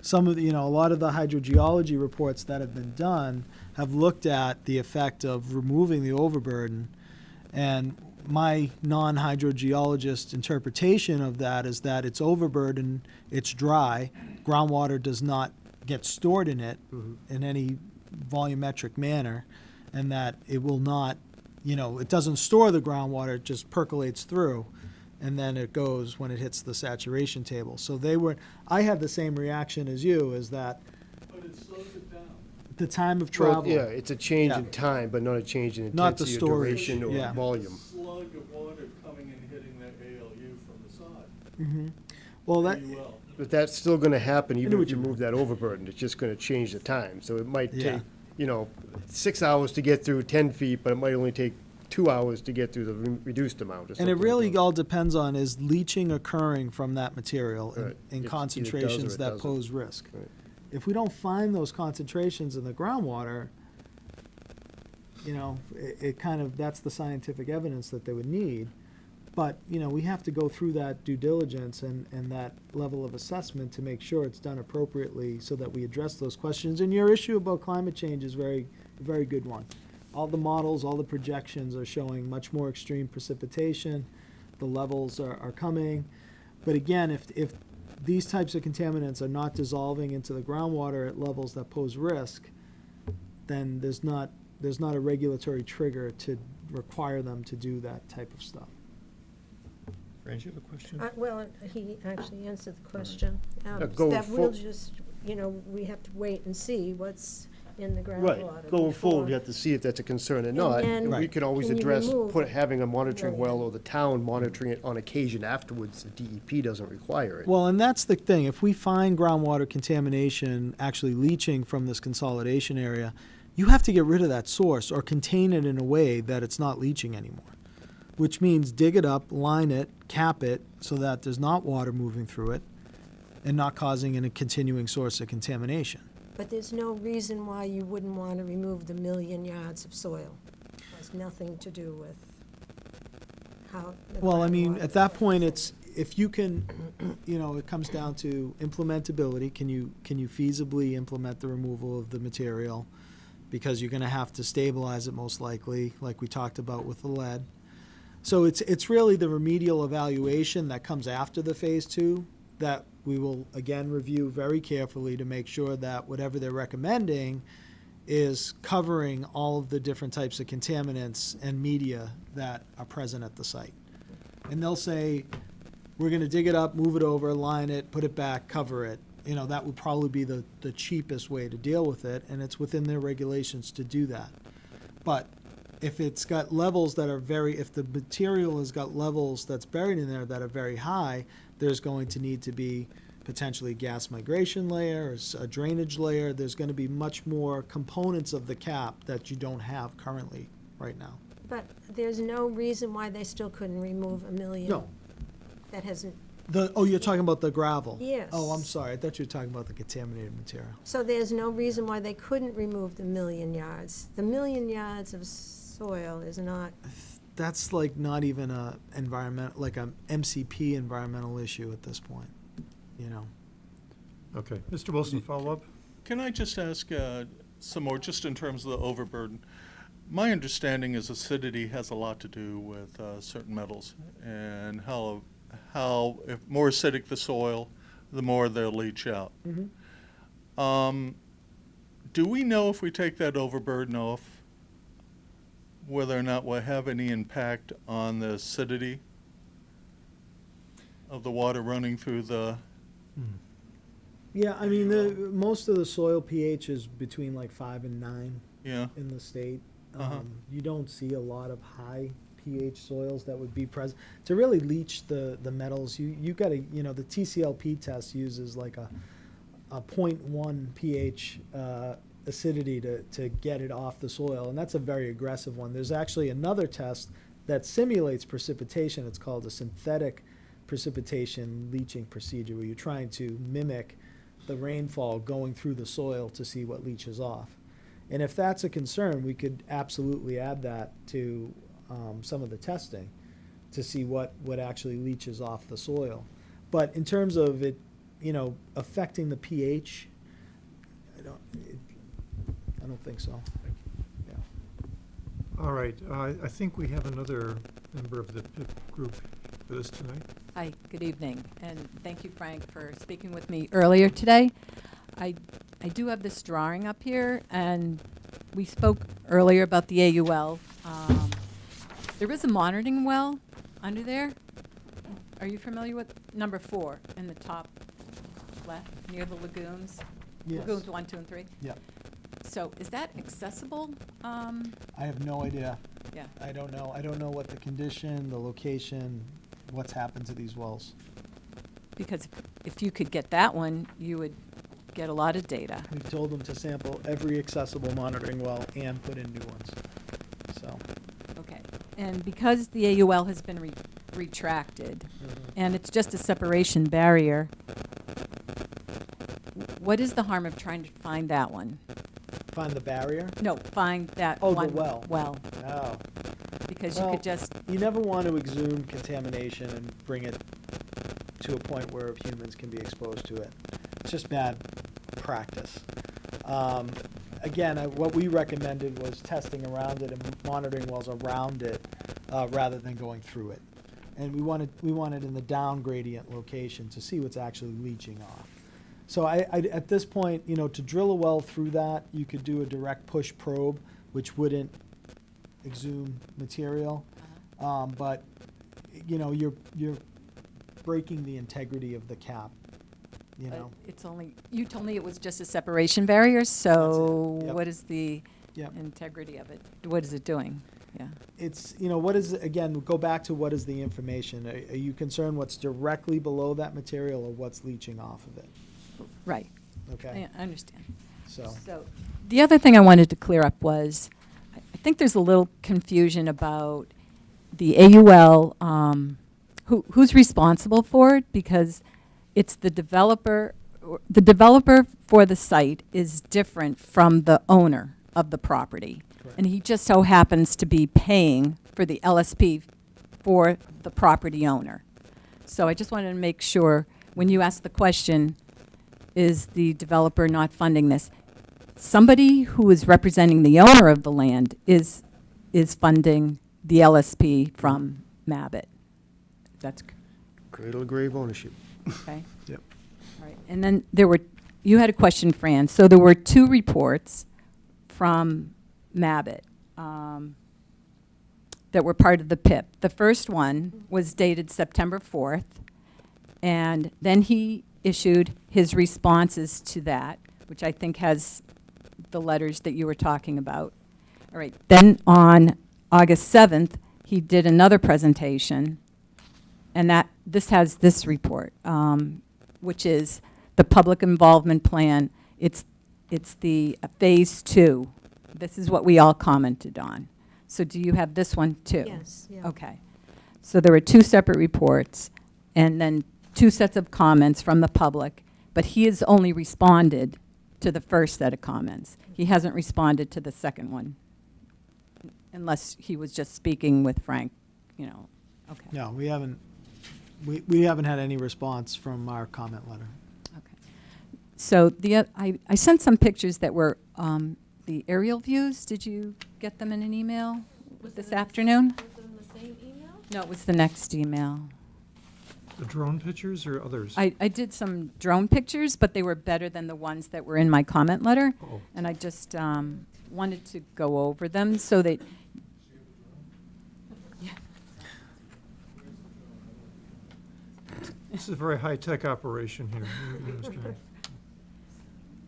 Some of a lot of the hydrogeology reports that have been done have looked at the effect of removing the overburden, and my non-hydrogeologist interpretation of that is that it's overburden, it's dry, groundwater does not get stored in it in any volumetric manner, and that it will not, it doesn't store the groundwater, it just percolates through, and then it goes when it hits the saturation table. So I had the same reaction as you, is that But it slows it down. the time of Well, travel. yeah, it's a change in Yeah. time, but not a change in Not the intensity or storage, duration or yeah. volume. Slug of water coming and hitting that ALU from the side. Well, that, But that's still gonna happen even what if you you move that overburden. It's just gonna change the time. So it might Yeah. take, 6 hours to get through 10 feet, but it might only take 2 hours to get through the reduced amount or and something it like really that. all depends on, is leaching occurring from that material Right. in It either concentrations does or it that doesn't. pose risk. Right. If we don't find those concentrations in the groundwater, it kind of, that's the scientific evidence that they would need. But, we have to go through that due diligence and that level of assessment to make sure it's done appropriately so that we address those questions. And your issue about climate change is a very good one. All the models, all the projections are showing much more extreme precipitation. The levels are coming. But again, if these types of contaminants are not dissolving into the groundwater at levels that pose risk, then there's not a regulatory trigger to require them to do that type of stuff. Randy, you have a question? Well, he actually answered the question. going That we'll for- just, we have to wait and see what's in the Right, groundwater. going forward, before- we have to see if that's a concern or not. then And we Right. can always can you address, remove having a monitoring well million? or the town monitoring it on occasion afterwards if DEP doesn't require it. Well, and that's the thing. If we find groundwater contamination actually leaching from this consolidation area, you have to get rid of that source or contain it in a way that it's not leaching anymore, which means dig it up, line it, cap it so that there's not water moving through it and not causing a continuing source of contamination. But there's no reason why you wouldn't want to remove the 1,000,000 yards of soil. It has nothing to do with how. the Well, I mean, groundwater at that point, affects it's, if you can, it comes down to implementability. Can you feasibly implement the removal of the material? Because you're gonna have to stabilize it most likely, like we talked about with the lead. So it's really the remedial evaluation that comes after the phase two that we will, again, review very carefully to make sure that whatever they're recommending is covering all of the different types of contaminants and media that are present at the site. And they'll say, we're gonna dig it up, move it over, line it, put it back, cover it. That would probably be the cheapest way to deal with it, and it's within their regulations to do that. But if it's got levels that are if the material has got levels that's buried in there that are very high, there's going to need to be potentially gas migration layer, or a drainage layer. There's gonna be much more components of the cap that you don't have currently right now. But there's no reason why they still couldn't remove 1,000,000. No. That hasn't, You're talking about the gravel? Yes. Oh, I'm sorry. I thought you were talking about the contaminated material. so there's no reason why they couldn't remove the 1,000,000 yards. The 1,000,000 yards of soil is not, That's like not even a MCP environmental issue at this point, Okay. Mr. Wilson, follow up? Can I just ask some more, just in terms of the overburden? My understanding is acidity has a lot to do with certain metals, and how if more acidic the soil, the more they'll leach out. Do we know if we take that overburden off, whether or not we'll have any impact on the acidity of the water running through the? Yeah, I mean, most of the soil pH is between like 5 and 9 Yeah. in the state. Uh-huh. You don't see a lot of high pH soils that would be present. To really leach the metals, you gotta, the TCLP test uses like a 0.1 pH acidity to get it off the soil, and that's a very aggressive one. There's actually another test that simulates precipitation. It's called a synthetic precipitation leaching procedure, where you're trying to mimic the rainfall going through the soil to see what leaches off. And if that's a concern, we could absolutely add that to some of the testing to see what actually leaches off the soil. But in terms of it, affecting the pH, I don't think so. Yeah. All right. I think we have another member of the PIP group with us tonight. Hi, good evening, and thank you, Frank, for speaking with me earlier today. I do have this drawing up here, and we spoke earlier about the AUL. There is a monitoring well under there. Are you familiar with number 4 in the top left, near the lagoons? Yes. Lagoons 1, 2, and 3? Yeah. So is that accessible? I have no idea. Yeah. I don't know. I don't know what the condition, the location, what's happened to these wells. Because if you could get that one, you would get a lot of data. We told them to sample every accessible monitoring well and put in new ones. So, Okay. And because the AUL has been retracted, and it's just a separation barrier, what is the harm of trying to find that one? find the barrier. No, find that Oh, the one well. well, Oh. because you Well, could just, You never want to exhume contamination and bring it to a point where humans can be exposed to it. It's just bad practice. Again, what we recommended was testing around it and monitoring wells around it rather than going through it. And we wanted in the down gradient location to see what's actually leaching off. So at this point, to drill a well through that, you could do a direct push probe, which wouldn't exhume material. But, you're breaking the integrity of the cap, but it's only, you told me it was just a separation barrier, so Yep. what is the Yep. integrity of it? What is it doing? Yeah. It's, what is, again, go back to what is the information? Are you concerned what's directly below that material or what's leaching off of it? Right. Okay, I understand. so, So the other thing I wanted to clear up was, I think there's a little confusion about the AUL, who's responsible for it, because it's the developer for the site is different from the owner of the property. Correct. And he just so happens to be paying for the LSP for the property owner. So I just wanted to make sure, when you ask the question, is the developer not funding this? Somebody who is representing the owner of the land is funding the LSP from Mabit. That's Cradle to grave ownership. okay? Yep. All right. And then you had a question, Fran. So there were 2 reports from Mabit that were part of the PIP. The first one was dated September 4th, and then he issued his responses to that, which I think has the letters that you were talking about. All right. Then on August 7th, he did another presentation, and this has this report, which is the public involvement plan. It's the phase 2. This is what we all commented on. So do you have this one too? Yes, yeah. Okay. So there were 2 separate reports, and then 2 sets of comments from the public, but he has only responded to the first set of comments. He hasn't responded to the second one, unless he was just speaking with Frank, okay. no, we haven't had any response from our comment letter. Okay. So I sent some pictures that were the aerial views. Did you get them in an email this afternoon? Was it in the same email? No, it was the next email. The drone pictures or others? I did some drone pictures, but they were better than the ones that were in my comment letter. Oh. And I just wanted to go over them so that, This is a very high-tech operation here. You understand.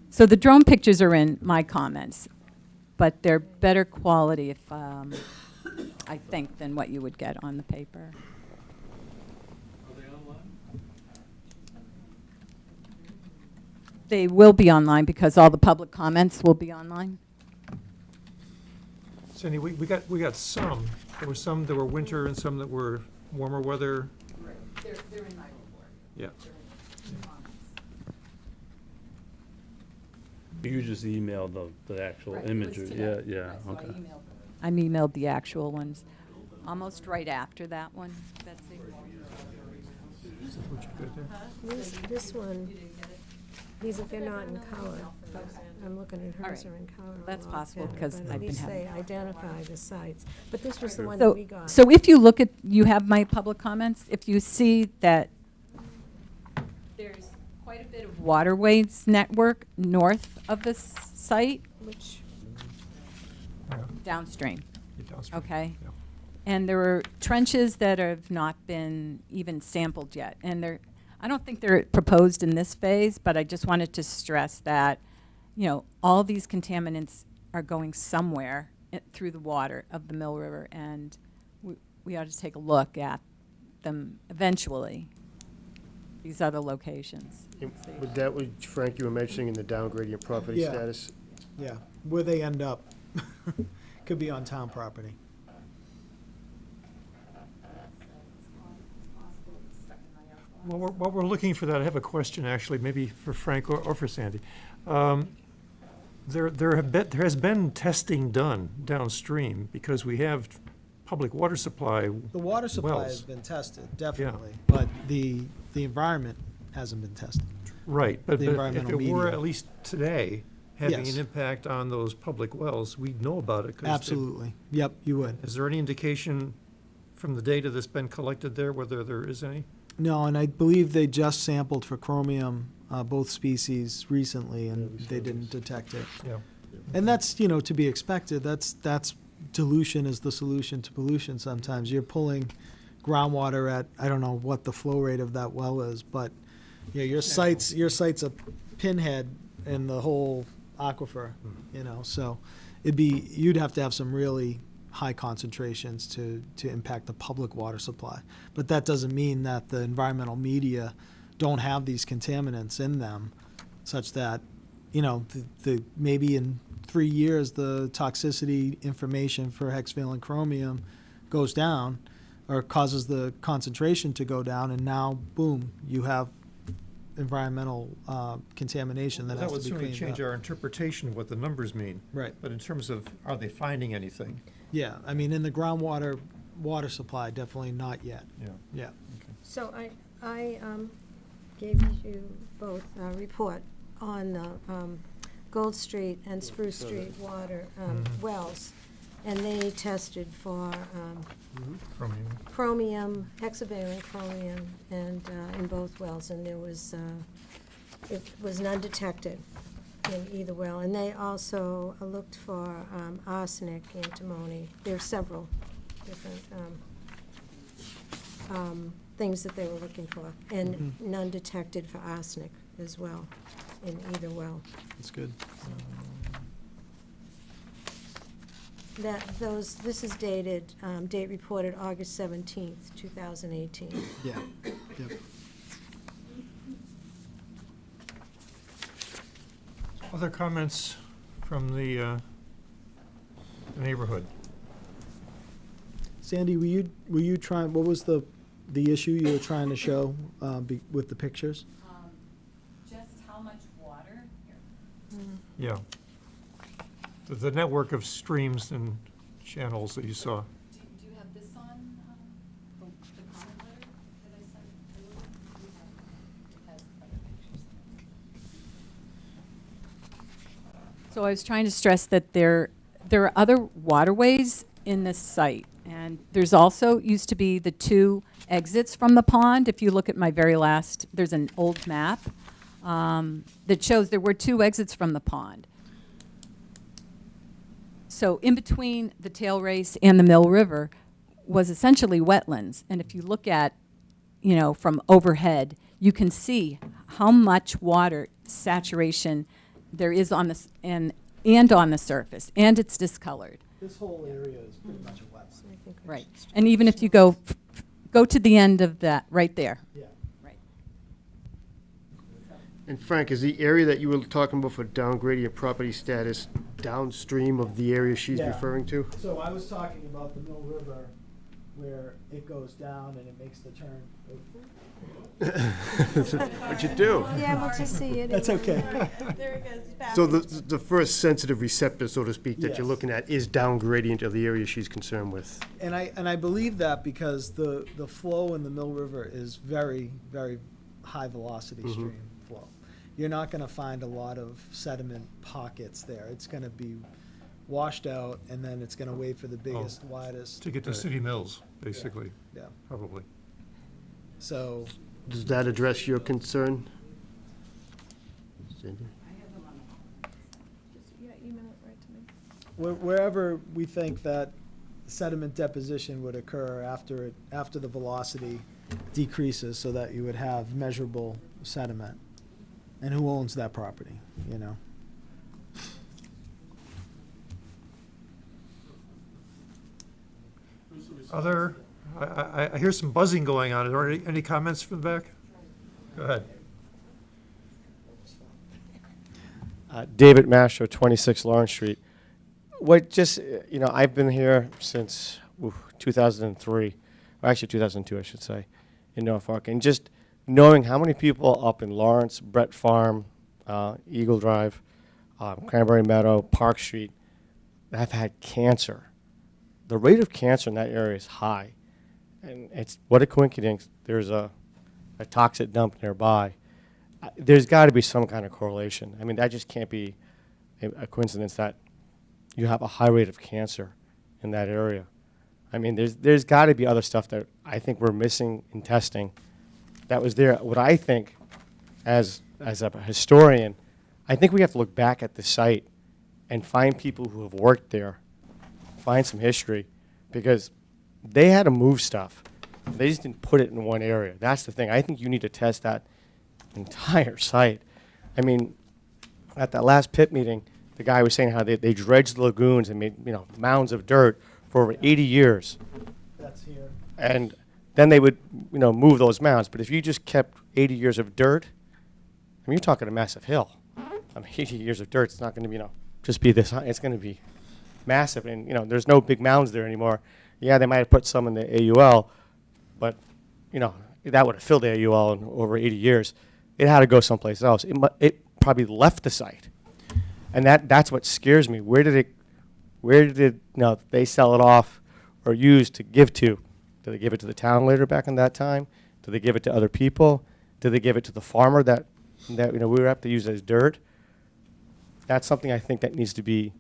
so the drone pictures are in my comments, but they're better quality if, I think, than what you would get on the paper. Are they online? They will be online because all the public comments will be online. Cindy, we got some. There were some that were winter and some that were warmer weather. Right. They're in my report. Yeah. You just emailed the actual imagery. Yeah, okay. I emailed the actual ones, almost right after that one, Betsy. Is that what you got there? This one, they're not in color. I'm looking at All hers right. are in color. a That's lot possible, better, because but I've been At least having- they identify the sites. But this was the one that we got. So if you look at, you have my public comments, if you see that there's quite a bit of waterways network north of this site, Which, Yeah, downstream, get downstream. okay? Yeah. And there were trenches that have not been even sampled yet. And I don't think they're proposed in this phase, but I just wanted to stress that, all these contaminants are going somewhere through the water of the Mill River, and we ought to take a look at them eventually. these other locations. With that, what Frank, you were mentioning in the down gradient property Yeah. status, Yeah, where they end up could be on town property. While we're looking for that, I have a question, actually, maybe for Frank or for Sandy. There has been testing done downstream, because we have public water supply. The water supply Wells. has been tested, definitely, but the environment hasn't been tested. Right, but The if environmental it were, media. at least today, having Yes. an impact on those public wells, we'd know about it. 'Cause Absolutely. Yep, you would. Is there any indication from the data that's been collected there, whether there is any? No, and I believe they just sampled for chromium, both species recently, and they didn't detect it. Yeah. And that's, you know, to be expected. That's dilution is the solution to pollution sometimes. You're pulling groundwater at, I don't know what the flow rate of that well is, but, you know, your site's a pinhead in the whole aquifer, you know, so you'd have to have some really high concentrations to impact the public water supply. But that doesn't mean that the environmental media don't have these contaminants in them, such that, you know, maybe in 3 years, the toxicity information for hexavalent chromium goes down, or causes the concentration to go down, and now, boom, you have environmental contamination that That has would to be certainly cleaned change up. our interpretation of what the numbers mean. Right. But in terms of, are they finding anything? Yeah, I mean, in the groundwater water supply, definitely not yet. Yeah. Yeah. So I gave you both a report on the Gold Street and Spruce Street water wells, and they tested for Chromium. chromium, hexavalent chromium, and in both wells, and there was, it was none detected in either well. And they also looked for arsenic, antimony. There are several different things that they were looking for, and none detected for arsenic as well in either well. That's good. This is dated, date reported August 17th, 2018. Yeah. Yep. Other comments from the neighborhood? Sandy, were you trying, what was the issue you were trying to show with the pictures? Just how much water? Yeah. The network of streams and channels that you saw. Do you have this on, the comment letter that I sent earlier? It has other pictures in it. So I was trying to stress that there are other waterways in this site. And there's also, used to be the 2 exits from the pond. If you look at my very last, there's an old map that shows there were 2 exits from the pond. So in between the tail race and the Mill River was essentially wetlands. And if you look at, you know, from overhead, you can see how much water saturation there is on this and on the surface, and it's discolored. This whole area is pretty much a wetland. I think I Right. should- And even if you go to the end of that, right there. Yeah. Right. and Frank, is the area that you were talking about for down gradient property status downstream of the area she's Yeah. referring to? So I was talking about the Mill River, where it goes down and it makes the turn. What'd you do? Yeah, well, to see it. That's okay. So the first sensitive receptor, so to speak, that you're Yes. looking at is down gradient of the area she's concerned with. And I believe that because the flow in the Mill River is very, very high velocity stream flow. You're not gonna find a lot of sediment pockets there. It's gonna be washed out, and then it's gonna wait for the biggest, widest. To get to City Mills, basically, Yeah, probably. so, Does that address your concern? Cindy? wherever we think that sediment deposition would occur after the velocity decreases, so that you would have measurable sediment. And who owns that property, you know? I hear some buzzing going on. Are there any comments from the back? Go ahead. David Mastro, 26 Lawrence Street. What just, I've been here since 2003, or actually 2002, I should say, in Norfolk. And just knowing how many people up in Lawrence, Brett Farm, Eagle Drive, Cranberry Meadow, Park Street, have had cancer. The rate of cancer in that area is high. And it's, what a coincidence, there's a toxic dump nearby. There's got to be some kind of correlation. I mean, that just can't be a coincidence that you have a high rate of cancer in that area. I mean, there's got to be other stuff that I think we're missing in testing that was there. What I think, as a historian, I think we have to look back at the site and find people who have worked there, find some history, because they had to move stuff. They just didn't put it in one area. That's the thing. I think you need to test that entire site. I mean, at that last pit meeting, the guy was saying how they dredged the lagoons and made mounds of dirt for over 80 years. That's here. And then they would move those mounds. But if you just kept 80 years of dirt, I mean, you're talking a massive hill. I mean, 80 years of dirt, it's not going to just be this high. It's going to be massive. And there's no big mounds there anymore. Yeah, they might have put some in the AUL, but that would have filled the AUL in over 80 years. It had to go someplace else. It probably left the site, and that's what scares me. Where did they sell it off or use to give to? Did they give it to the town later back in that time? Did they give it to other people? Did they give it to the farmer that we would have to use as dirt? That's something I think that needs to be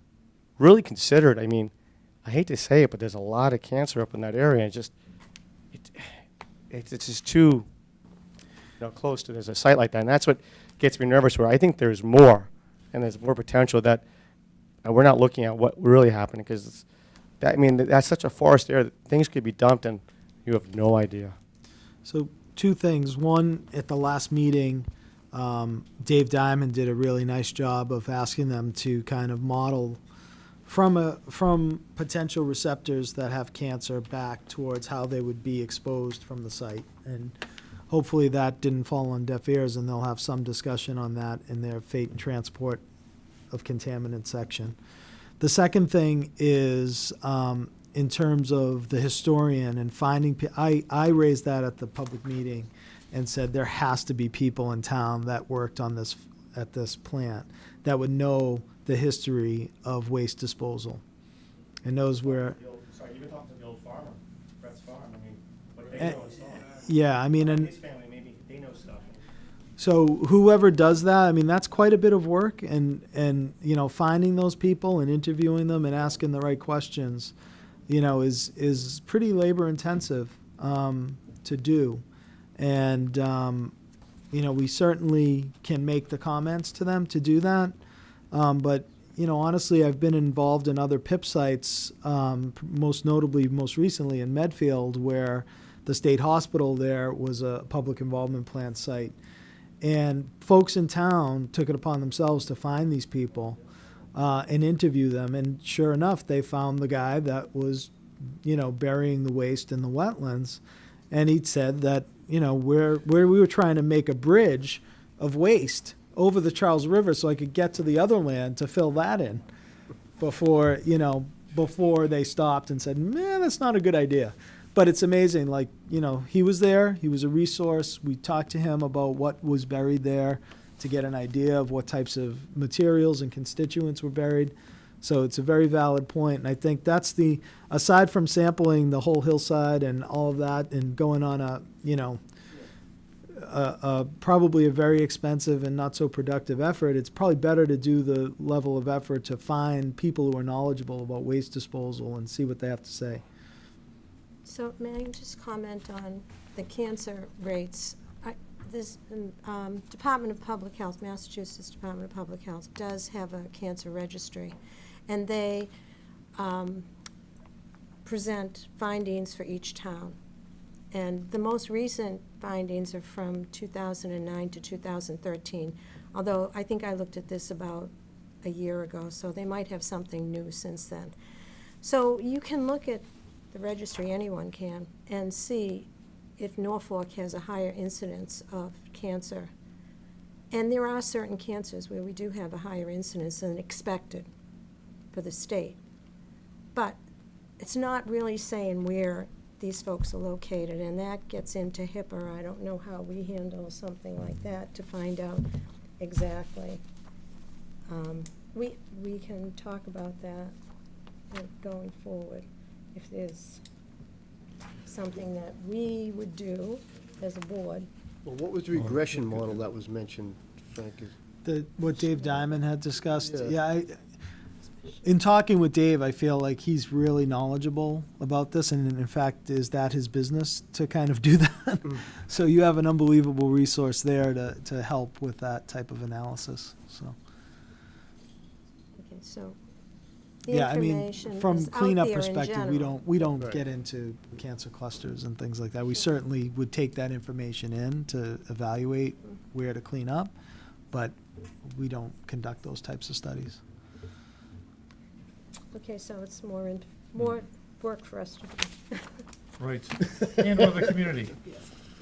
really considered. I mean, I hate to say it, but there's a lot of cancer up in that area, and it's just too close to there's a site like that, and that's what gets me nervous. Where I think there's more, and there's more potential that we're not looking at what really happened, because that's such a forest area that things could be dumped and you have no idea. So two things. One, at the last meeting, Dave Diamond did a really nice job of asking them to kind of model from potential receptors that have cancer back towards how they would be exposed from the site. And hopefully that didn't fall on deaf ears, and they'll have some discussion on that in their fate and transport of contaminant section. The second thing is in terms of the historian and finding, I raised that at the public meeting and said there has to be people in town that worked on this at this plant that would know the history of waste disposal and knows where. Sorry, you've been talking to the old farmer, Brett's farm. I mean, what they know is yeah, I mean, and his family, maybe they know stuff. so whoever does that, I mean, that's quite a bit of work, and finding those people and interviewing them and asking the right questions, is pretty labor intensive to do, and we certainly can make the comments to them to do that, but honestly, I've been involved in other PIP sites, most recently in Medfield, where the state hospital there was a public involvement plant site. And folks in town took it upon themselves to find these people and interview them. And sure enough, they found the guy that was, burying the waste in the wetlands. And he'd said that, where we were trying to make a bridge of waste over the Charles River so I could get to the other land to fill that in before they stopped and said, man, that's not a good idea. But it's amazing, he was there, he was a resource. We talked to him about what was buried there to get an idea of what types of materials and constituents were buried. So it's a very valid point. And I think that's aside from sampling the whole hillside and all of that and going on probably a very expensive and not so productive effort, it's probably better to do the level of effort to find people who are knowledgeable about waste disposal and see what they have to say. So may I just comment on the cancer rates? This Department of Public Health, Massachusetts Department of Public Health, does have a cancer registry, and they present findings for each town. And the most recent findings are from 2009 to 2013, although I think I looked at this about a year ago, so they might have something new since then. So you can look at the registry, anyone can, and see if Norfolk has a higher incidence of cancer. And there are certain cancers where we do have a higher incidence than expected for the state. But it's not really saying where these folks are located, and that gets into HIPAA. I don't know how we handle something like that to find out exactly. We can talk about that going forward, if there's something that we would do as a board. Well, what was the regression model that was mentioned, Frank? What Dave Diamond had discussed, Yeah. In talking with Dave, I feel like he's really knowledgeable about this, and in fact, is that his business to kind of do that? So you have an unbelievable resource there to help with that type of analysis, so. Okay, so the Yeah, I mean, information from is out cleanup there in perspective, we general. don't Right. get into cancer clusters and things like that. We certainly would take that information in to evaluate where to clean up, but we don't conduct those types of studies. Okay, so it's more work for us to do. Right. And with the community.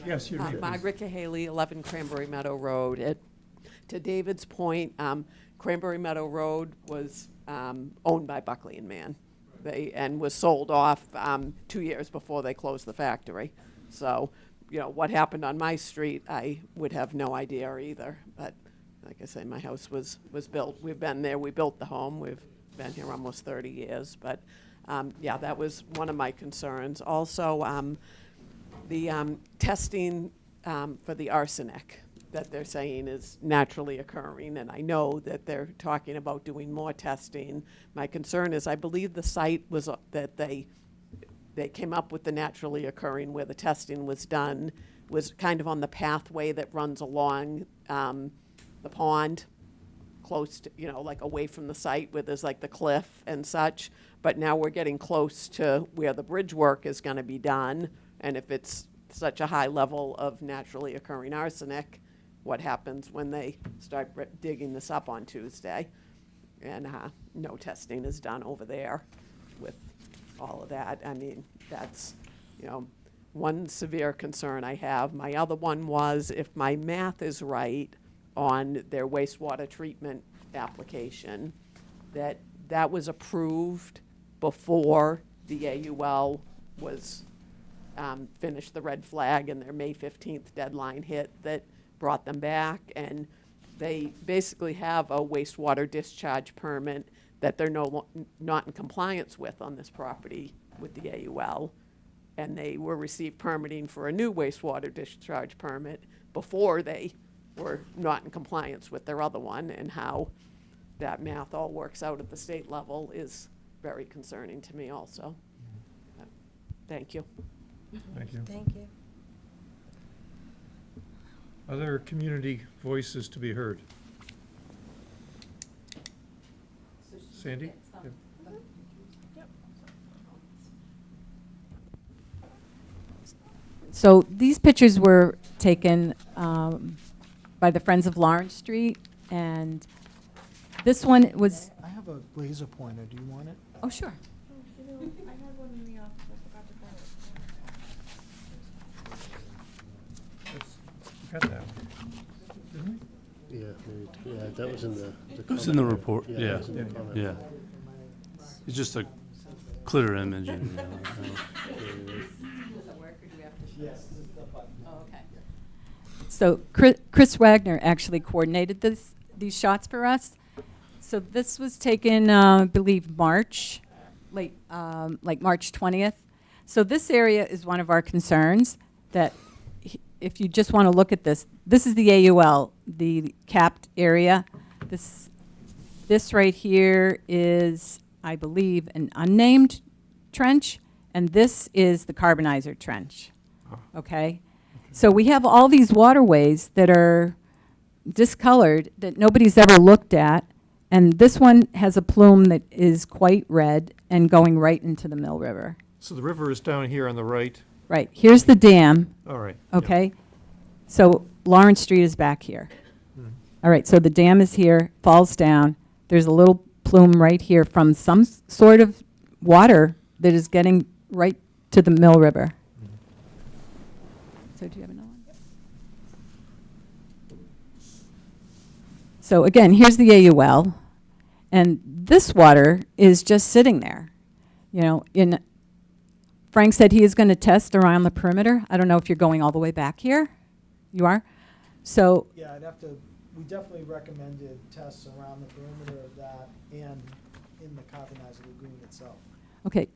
Yes, your name, please. Margaret Cahaley, 11 Cranberry Meadow Road. To David's point, Cranberry Meadow Road was owned by Buckley and Mann. And was sold off 2 years before they closed the factory. So, what happened on my street, I would have no idea either. But like I say, my house was built. We've been there. We built the home. We've been here almost 30 years. But, that was one of my concerns. Also, the testing for the arsenic that they're saying is naturally occurring, and I know that they're talking about doing more testing. My concern is I believe the site was, that they came up with the naturally occurring where the testing was done, was kind of on the pathway that runs along the pond, close to, like away from the site where there's like the cliff and such. But now we're getting close to where the bridge work is going to be done, and if it's such a high level of naturally occurring arsenic, what happens when they start digging this up on Tuesday? And no testing is done over there with all of that. I mean, that's, one severe concern I have. My other one was, if my math is right on their wastewater treatment application, that was approved before the AUL was finished the red flag and their May 15th deadline hit that brought them back. And they basically have a wastewater discharge permit that they're not in compliance with on this property with the AUL. And they were received permitting for a new wastewater discharge permit before they were not in compliance with their other one. And how that math all works out at the state level is very concerning to me also. Thank you. Thank you. Thank you. Other community voices to be heard? Sandy? Yep. So these pictures were taken by the Friends of Lawrence Street, and this one was, I have a laser pointer, do you want it? oh, sure. Got that one, didn't we? Yeah, that was in the. It was in the report, that yeah, was in the comment. yeah. It's just a clear image. And, So Chris Wagner actually coordinated these shots for us. So this was taken, I believe, March, like March 20th. So this area is one of our concerns, that if you just want to look at this, this is the AUL, the capped area. This right here is, I believe, an unnamed trench, and this is the carbonizer trench, okay? So we have all these waterways that are discolored that nobody's ever looked at, and this one has a plume that is quite red and going right into the Mill River. So the river is down here on the right. Right, here's the dam, All right. yeah. okay? So Lawrence Street is back here. All right, so the dam is here, falls down. There's a little plume right here from some sort of water that is getting right to the Mill River. So do you have another one? So again, here's the AUL, and this water is just sitting there. You know, Frank said he is going to test around the perimeter. I don't know if you're going all the way back here. You are? So, Yeah, we definitely recommended tests around the perimeter of that and in the carbonized lagoon itself. okay,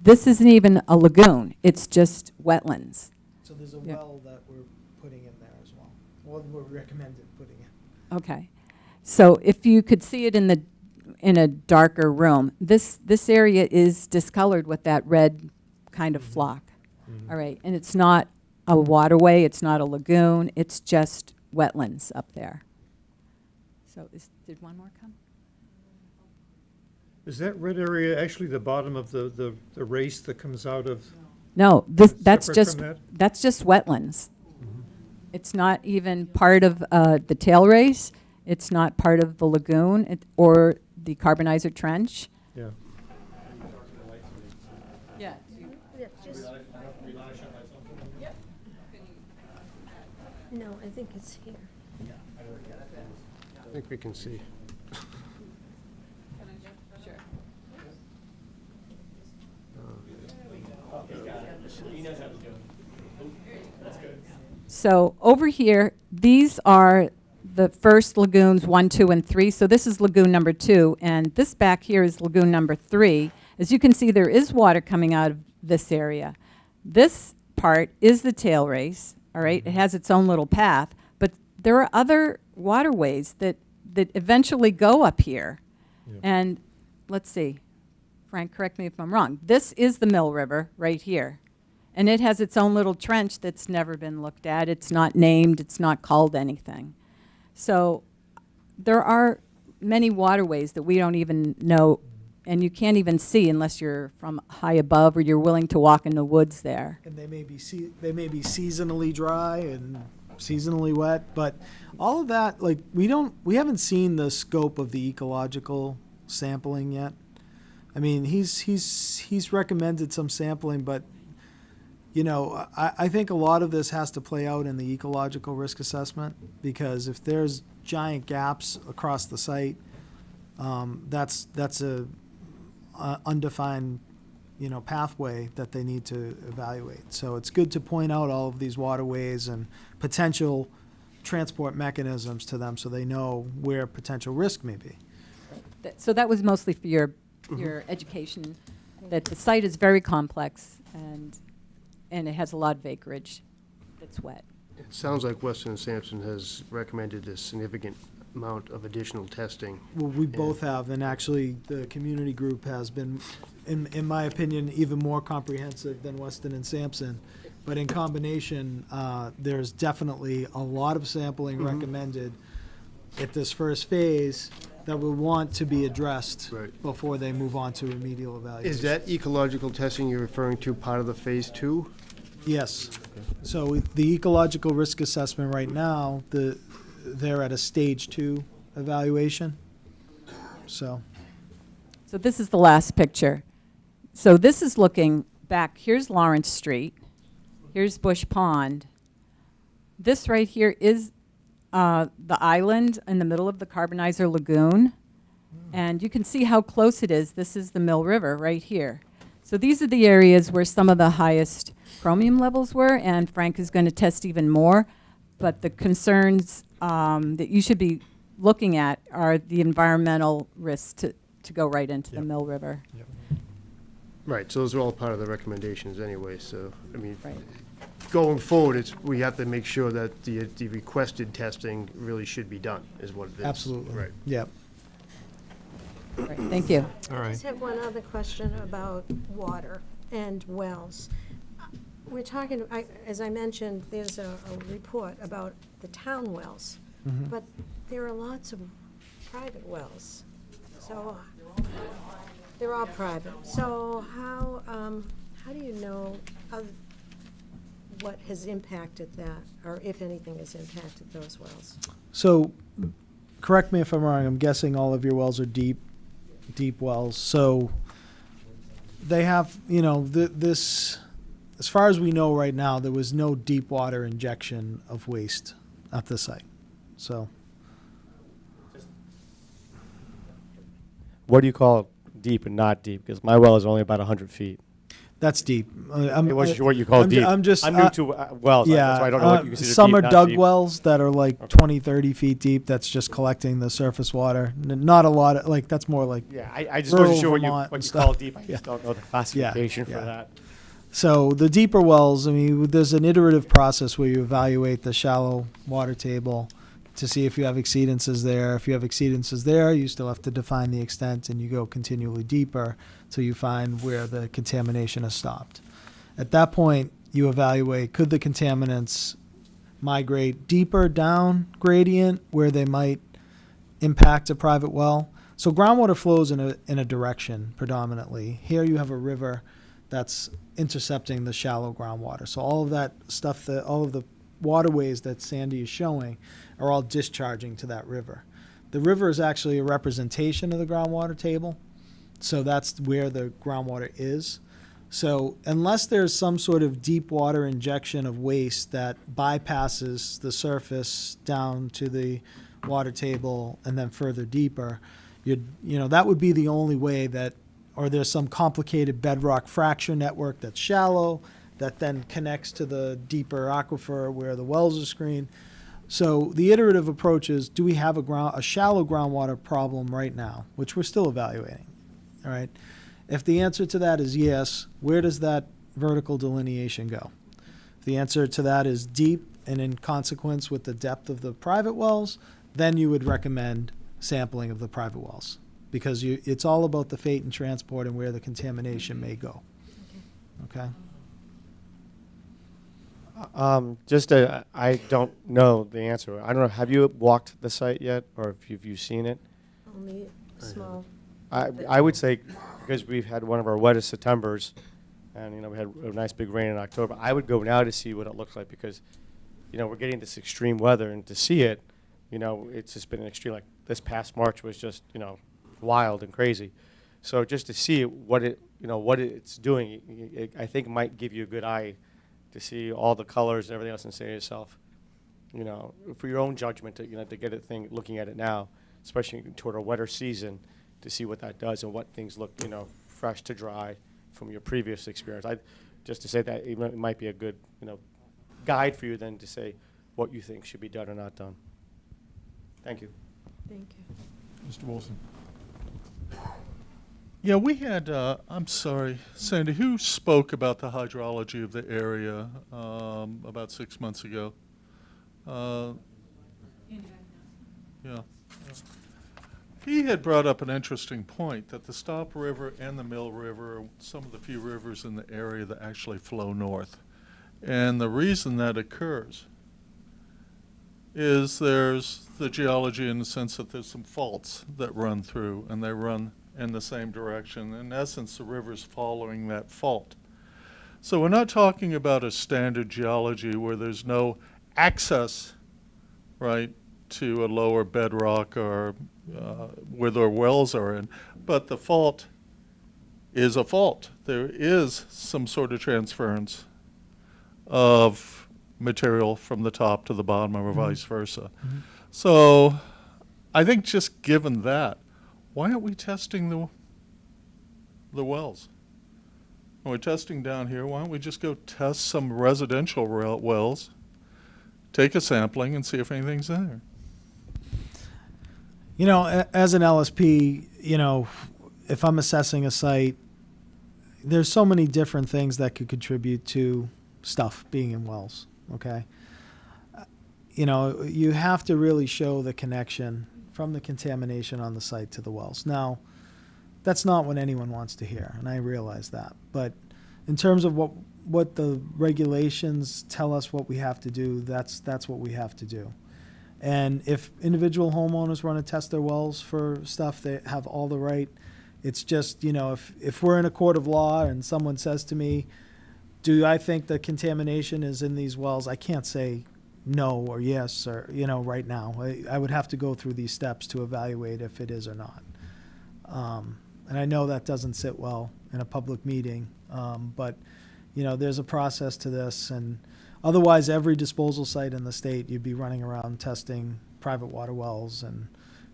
this isn't even a lagoon. It's just wetlands. So there's a Yeah. well that we're putting in there as well. Well, we're recommended putting in. Okay. So if you could see it in a darker room, this area is discolored with that red kind of flock. All right, and it's not a waterway, it's not a lagoon, it's just wetlands up there. So did one more come? Is that red area actually the bottom of the race that comes out of? No, that's Separate just from that? that's just wetlands. It's not even part of the tail race. It's not part of the lagoon or the carbonizer trench. Yeah. Yeah. Yeah, just- No, I think it's here. I think we can see. So over here, these are the first lagoons 1, 2, and 3. So this is lagoon number 2, and this back here is lagoon number 3. As you can see, there is water coming out of this area. This part is the tail race, all right? It has its own little path, but there are other waterways that eventually go up here. Yeah. And let's see, Frank, correct me if I'm wrong. This is the Mill River right here. And it has its own little trench that's never been looked at. It's not named, it's not called anything. So there are many waterways that we don't even know, and you can't even see unless you're from high above or you're willing to walk in the woods there. And they may be seasonally dry and seasonally wet, but all of that, like, we haven't seen the scope of the ecological sampling yet. I mean, he's recommended some sampling, but you know, I think a lot of this has to play out in the ecological risk assessment, because if there's giant gaps across the site, that's a undefined, you know, pathway that they need to evaluate. So it's good to point out all of these waterways and potential transport mechanisms to them so they know where potential risk may be. So that was mostly for your education, that the site is very complex and it has a lot of acreage that's wet. It sounds like Weston and Sampson has recommended a significant amount of additional testing. Well, we both have, and actually, the community group has been, in my opinion, even more comprehensive than Weston and Sampson. But in combination, there's definitely a lot of sampling recommended at this first phase that will want to be addressed Right. before they move on to remedial evaluation. Is that ecological testing you're referring to part of the phase 2? Yes. So the ecological risk assessment right now, they're at a stage 2 evaluation. So, So this is the last picture. So this is looking back. Here's Lawrence Street. Here's Bush Pond. This right here is the island in the middle of the Carbonizer Lagoon. And you can see how close it is. This is the Mill River right here. So these are the areas where some of the highest chromium levels were, and Frank is going to test even more. But the concerns that you should be looking at are the environmental risks to go right into the Yep. Mill River. Right, so those are all part of the recommendations anyway, so, I mean, Right. going forward, we have to make sure that the requested testing really should be done, is what it is. absolutely. Right. Yep. Right, thank you. All I right. just have one other question about water and wells. We're talking, as I mentioned, there's a report about the town wells, but there are lots of private wells. So, they're all private. So how do you know what has impacted that, or if anything has impacted those wells? So, correct me if I'm wrong, I'm guessing all of your wells are deep wells. So they have, you know, this as far as we know right now, there was no deep water injection of waste at the site. So What do you call deep and not deep? Because my well is only about 100 feet. that's deep. It wasn't sure what you call I'm ju- deep. I'm just- I'm new to wells. Yeah, That's why I don't know what you consider some deep, are not dug deep. wells that are like 20, 30 feet deep. That's just collecting the surface water. Not a lot of, like, that's more like, Yeah, I just rural wasn't sure Vermont what and you stuff. call deep. I Yeah. just don't know the classification yeah. for that. so the deeper wells, I mean, there's an iterative process where you evaluate the shallow water table to see if you have exceedances there. If you have exceedances there, you still have to define the extent, and you go continually deeper till you find where the contamination has stopped. At that point, you evaluate, could the contaminants migrate deeper down gradient where they might impact a private well? So groundwater flows in a direction predominantly. Here you have a river that's intercepting the shallow groundwater. So all of that stuff, all of the waterways that Sandy is showing are all discharging to that river. The river is actually a representation of the groundwater table. So that's where the groundwater is. So unless there's some sort of deep water injection of waste that bypasses the surface down to the water table and then further deeper, that would be the only way that, or there's some complicated bedrock fracture network that's shallow that then connects to the deeper aquifer where the wells are screened. So the iterative approach is, do we have a shallow groundwater problem right now, which we're still evaluating, all right? If the answer to that is yes, where does that vertical delineation go? If the answer to that is deep and in consequence with the depth of the private wells, then you would recommend sampling of the private wells, because it's all about the fate and transport and where the contamination may go. Okay? I don't know the answer. I don't know. Have you walked the site yet, or have you seen it? Only small. I would say, because we've had one of our wettest Septembers, and we had a nice big rain in October. I would go now to see what it looks like, because we're getting this extreme weather, and to see it, it's just been an extreme. Like this past March was just wild and crazy. So just to see what it's doing, I think might give you a good eye to see all the colors and everything else, and say to yourself, for your own judgment, to get looking at it now, especially toward a wetter season, to see what that does and what things look, fresh to dry from your previous experience. Just to say that it might be a good, guide for you then to say what you think should be done or not done. Thank you. Thank you. Mr. Wilson. Yeah, we had, I'm sorry, Sandy, who spoke about the hydrology of the area about 6 months ago? Yeah. He had brought up an interesting point, that the Stop River and the Mill River are some of the few rivers in the area that actually flow north. And the reason that occurs is there's the geology in the sense that there's some faults that run through, and they run in the same direction. In essence, the river's following that fault. So we're not talking about a standard geology where there's no access, right, to a lower bedrock or where their wells are in, but the fault is a fault. There is some sort of transference of material from the top to the bottom or vice versa. Mm-hmm. So I think just given that, why aren't we testing the wells? When we're testing down here, why don't we just go test some residential wells, take a sampling, and see if anything's there? As an LSP, if I'm assessing a site, there's so many different things that could contribute to stuff being in wells, okay? You have to really show the connection from the contamination on the site to the wells. Now, that's not what anyone wants to hear, and I realize that. But in terms of what the regulations tell us what we have to do, that's what we have to do. And if individual homeowners want to test their wells for stuff, they have all the right. It's just, if we're in a court of law and someone says to me, do I think the contamination is in these wells? I can't say no or yes or, right now. I would have to go through these steps to evaluate if it is or not. And I know that doesn't sit well in a public meeting, but, there's a process to this, and otherwise, every disposal site in the state, you'd be running around testing private water wells and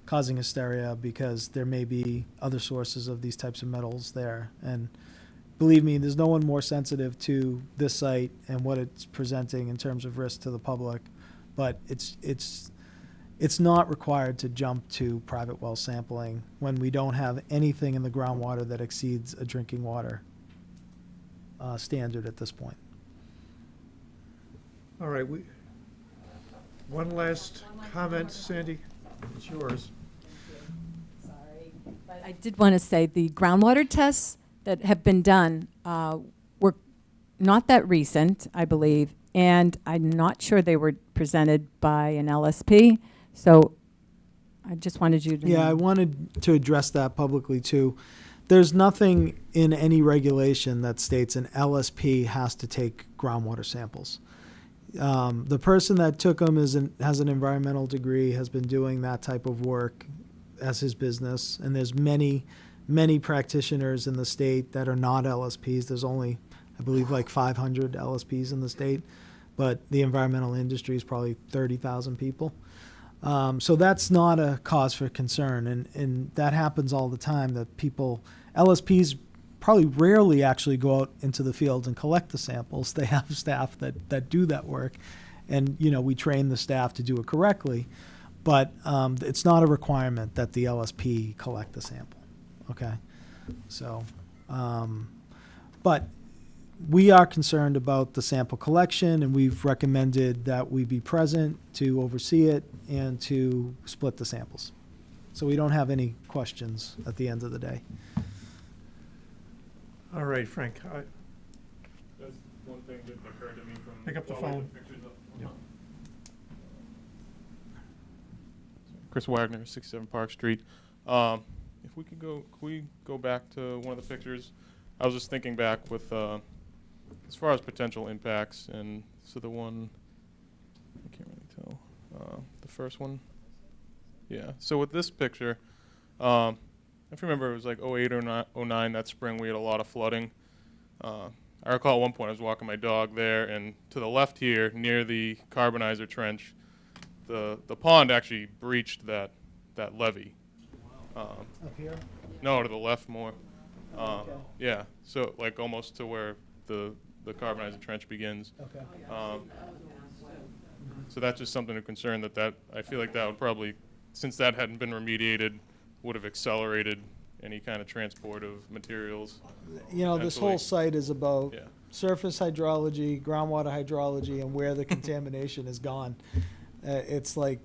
causing hysteria because there may be other sources of these types of metals there. And believe me, there's no one more sensitive to this site and what it's presenting in terms of risk to the public. But it's not required to jump to private well sampling when we don't have anything in the groundwater that exceeds a drinking water standard at this point. All right, one last comment, Sandy, it's yours. Sorry, but I did want to say the groundwater tests that have been done were not that recent, I believe, and I'm not sure they were presented by an LSP. So I just wanted you to know. Yeah, I wanted to address that publicly too. There's nothing in any regulation that states an LSP has to take groundwater samples. The person that took them has an environmental degree, has been doing that type of work as his business, and there's many practitioners in the state that are not LSPs. There's only, I believe, like 500 LSPs in the state, but the environmental industry is probably 30,000 people. So that's not a cause for concern, and that happens all the time, that LSPs probably rarely actually go out into the field and collect the samples. They have staff that do that work, and we train the staff to do it correctly, but it's not a requirement that the LSP collect the sample. Okay, so but we are concerned about the sample collection, and we've recommended that we be present to oversee it and to split the samples. So we don't have any questions at the end of the day. All right, Frank, That's one thing that occurred to me from. Pick up the while we phone. had pictures up. Yeah. Chris Wagner, 67 Park Street. If we could we go back to one of the pictures? I was just thinking back with, as far as potential impacts, and so the one, I can't really tell, the first one. Yeah, so with this picture, if you remember, it was like 08 or 09, that spring, we had a lot of flooding. I recall at one point I was walking my dog there, and to the left here, near the carbonizer trench, the pond actually breached that levee. Up here? No, to the left more. Okay. Yeah, so like almost to where the carbonizer trench begins. Okay. So that's just something to concern, that I feel like that would probably, since that hadn't been remediated, would have accelerated any kind of transport of materials. This whole potentially. site is about Yeah. surface hydrology, groundwater hydrology, and where the contamination is gone. It's like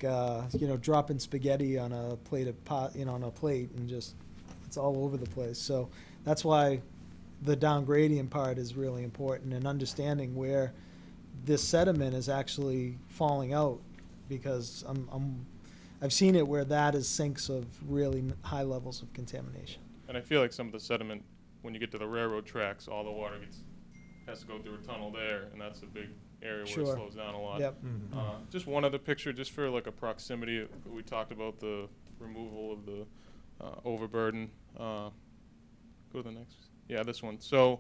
dropping spaghetti on a plate on a plate, and just it's all over the place. So that's why the down gradient part is really important, and understanding where this sediment is actually falling out, because I've seen it where that is sinks of really high levels of contamination. And I feel like some of the sediment, when you get to the railroad tracks, all the water has to go through a tunnel there, and that's a big area where Sure. it slows down a lot. Yep. Just one other picture, just for like a proximity. We talked about the removal of the overburden. Go to the next. Yeah, this one. So,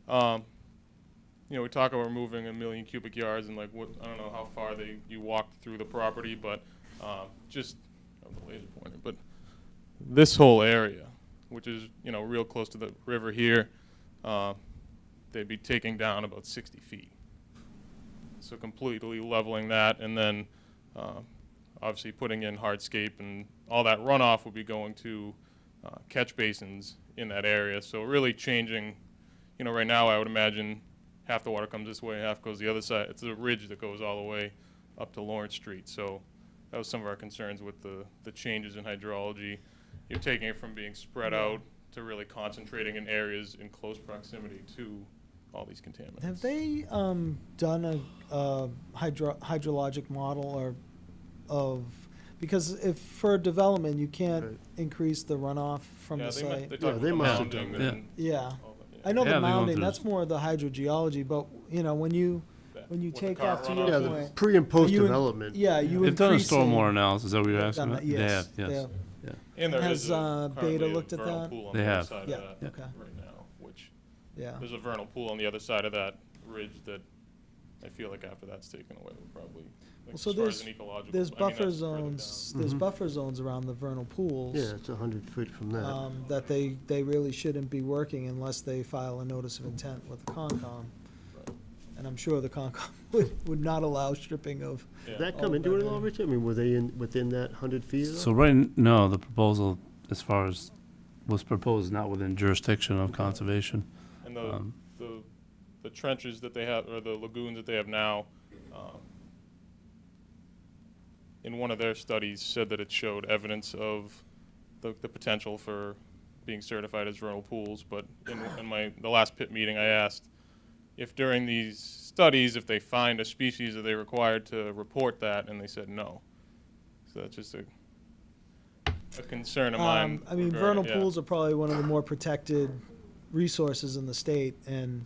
we talk about removing 1 million cubic yards, and like I don't know how far you walked through the property, but just the laser pointer. But this whole area, which is real close to the river here, they'd be taking down about 60 feet. So completely leveling that, and then obviously putting in hardscape, and all that runoff would be going to catch basins in that area. So really changing, right now I would imagine half the water comes this way, half goes the other side. It's a ridge that goes all the way up to Lawrence Street. So that was some of our concerns with the changes in hydrology. You're taking it from being spread out to really concentrating in areas in close proximity to all these contaminants. Have they done a hydrologic model because if for development you can't Right. increase the runoff from the They site? talk Yeah, about they the must have mounding done that. and Yeah, all that, I know Yeah, the they went mounding, through that's more the hydrogeology, but when you with the take car off to runoff. your Yeah, the point, pre and post you in- development. yeah, you They've done a increasing- stormwater analysis, is that what you're asking Done about? that, yes, They have, yes. And there Has, is Beta currently looked at vernal that? pool on They the other have. side Yeah, of that okay. right now, which Yeah. there's a vernal pool on the other side of that ridge that I feel like after that's taken away, we'll probably, like, Well, so as far as there's- an ecological. There's I mean, buffer that's further down. zones, there's buffer zones around the vernal pools. Yeah, it's 100 feet from that. That they really shouldn't be working unless they file a notice of intent with the Concom. Right. And I'm sure the Concom would not allow stripping of, Yeah. Did that all come of into that it at all, area. Richard? I mean, were they within that 100 feet at all? So no, the proposal, as far as was proposed, not within jurisdiction of conservation. And the trenches that they have, or the lagoons that they have now, in one of their studies, said that it showed evidence of the potential for being certified as vernal pools. But in the last pit meeting, I asked if during these studies, if they find a species, are they required to report that? And they said no. So that's just a concern of mine. I mean, regarding- vernal yeah. pools are probably one of the more protected resources in the state, and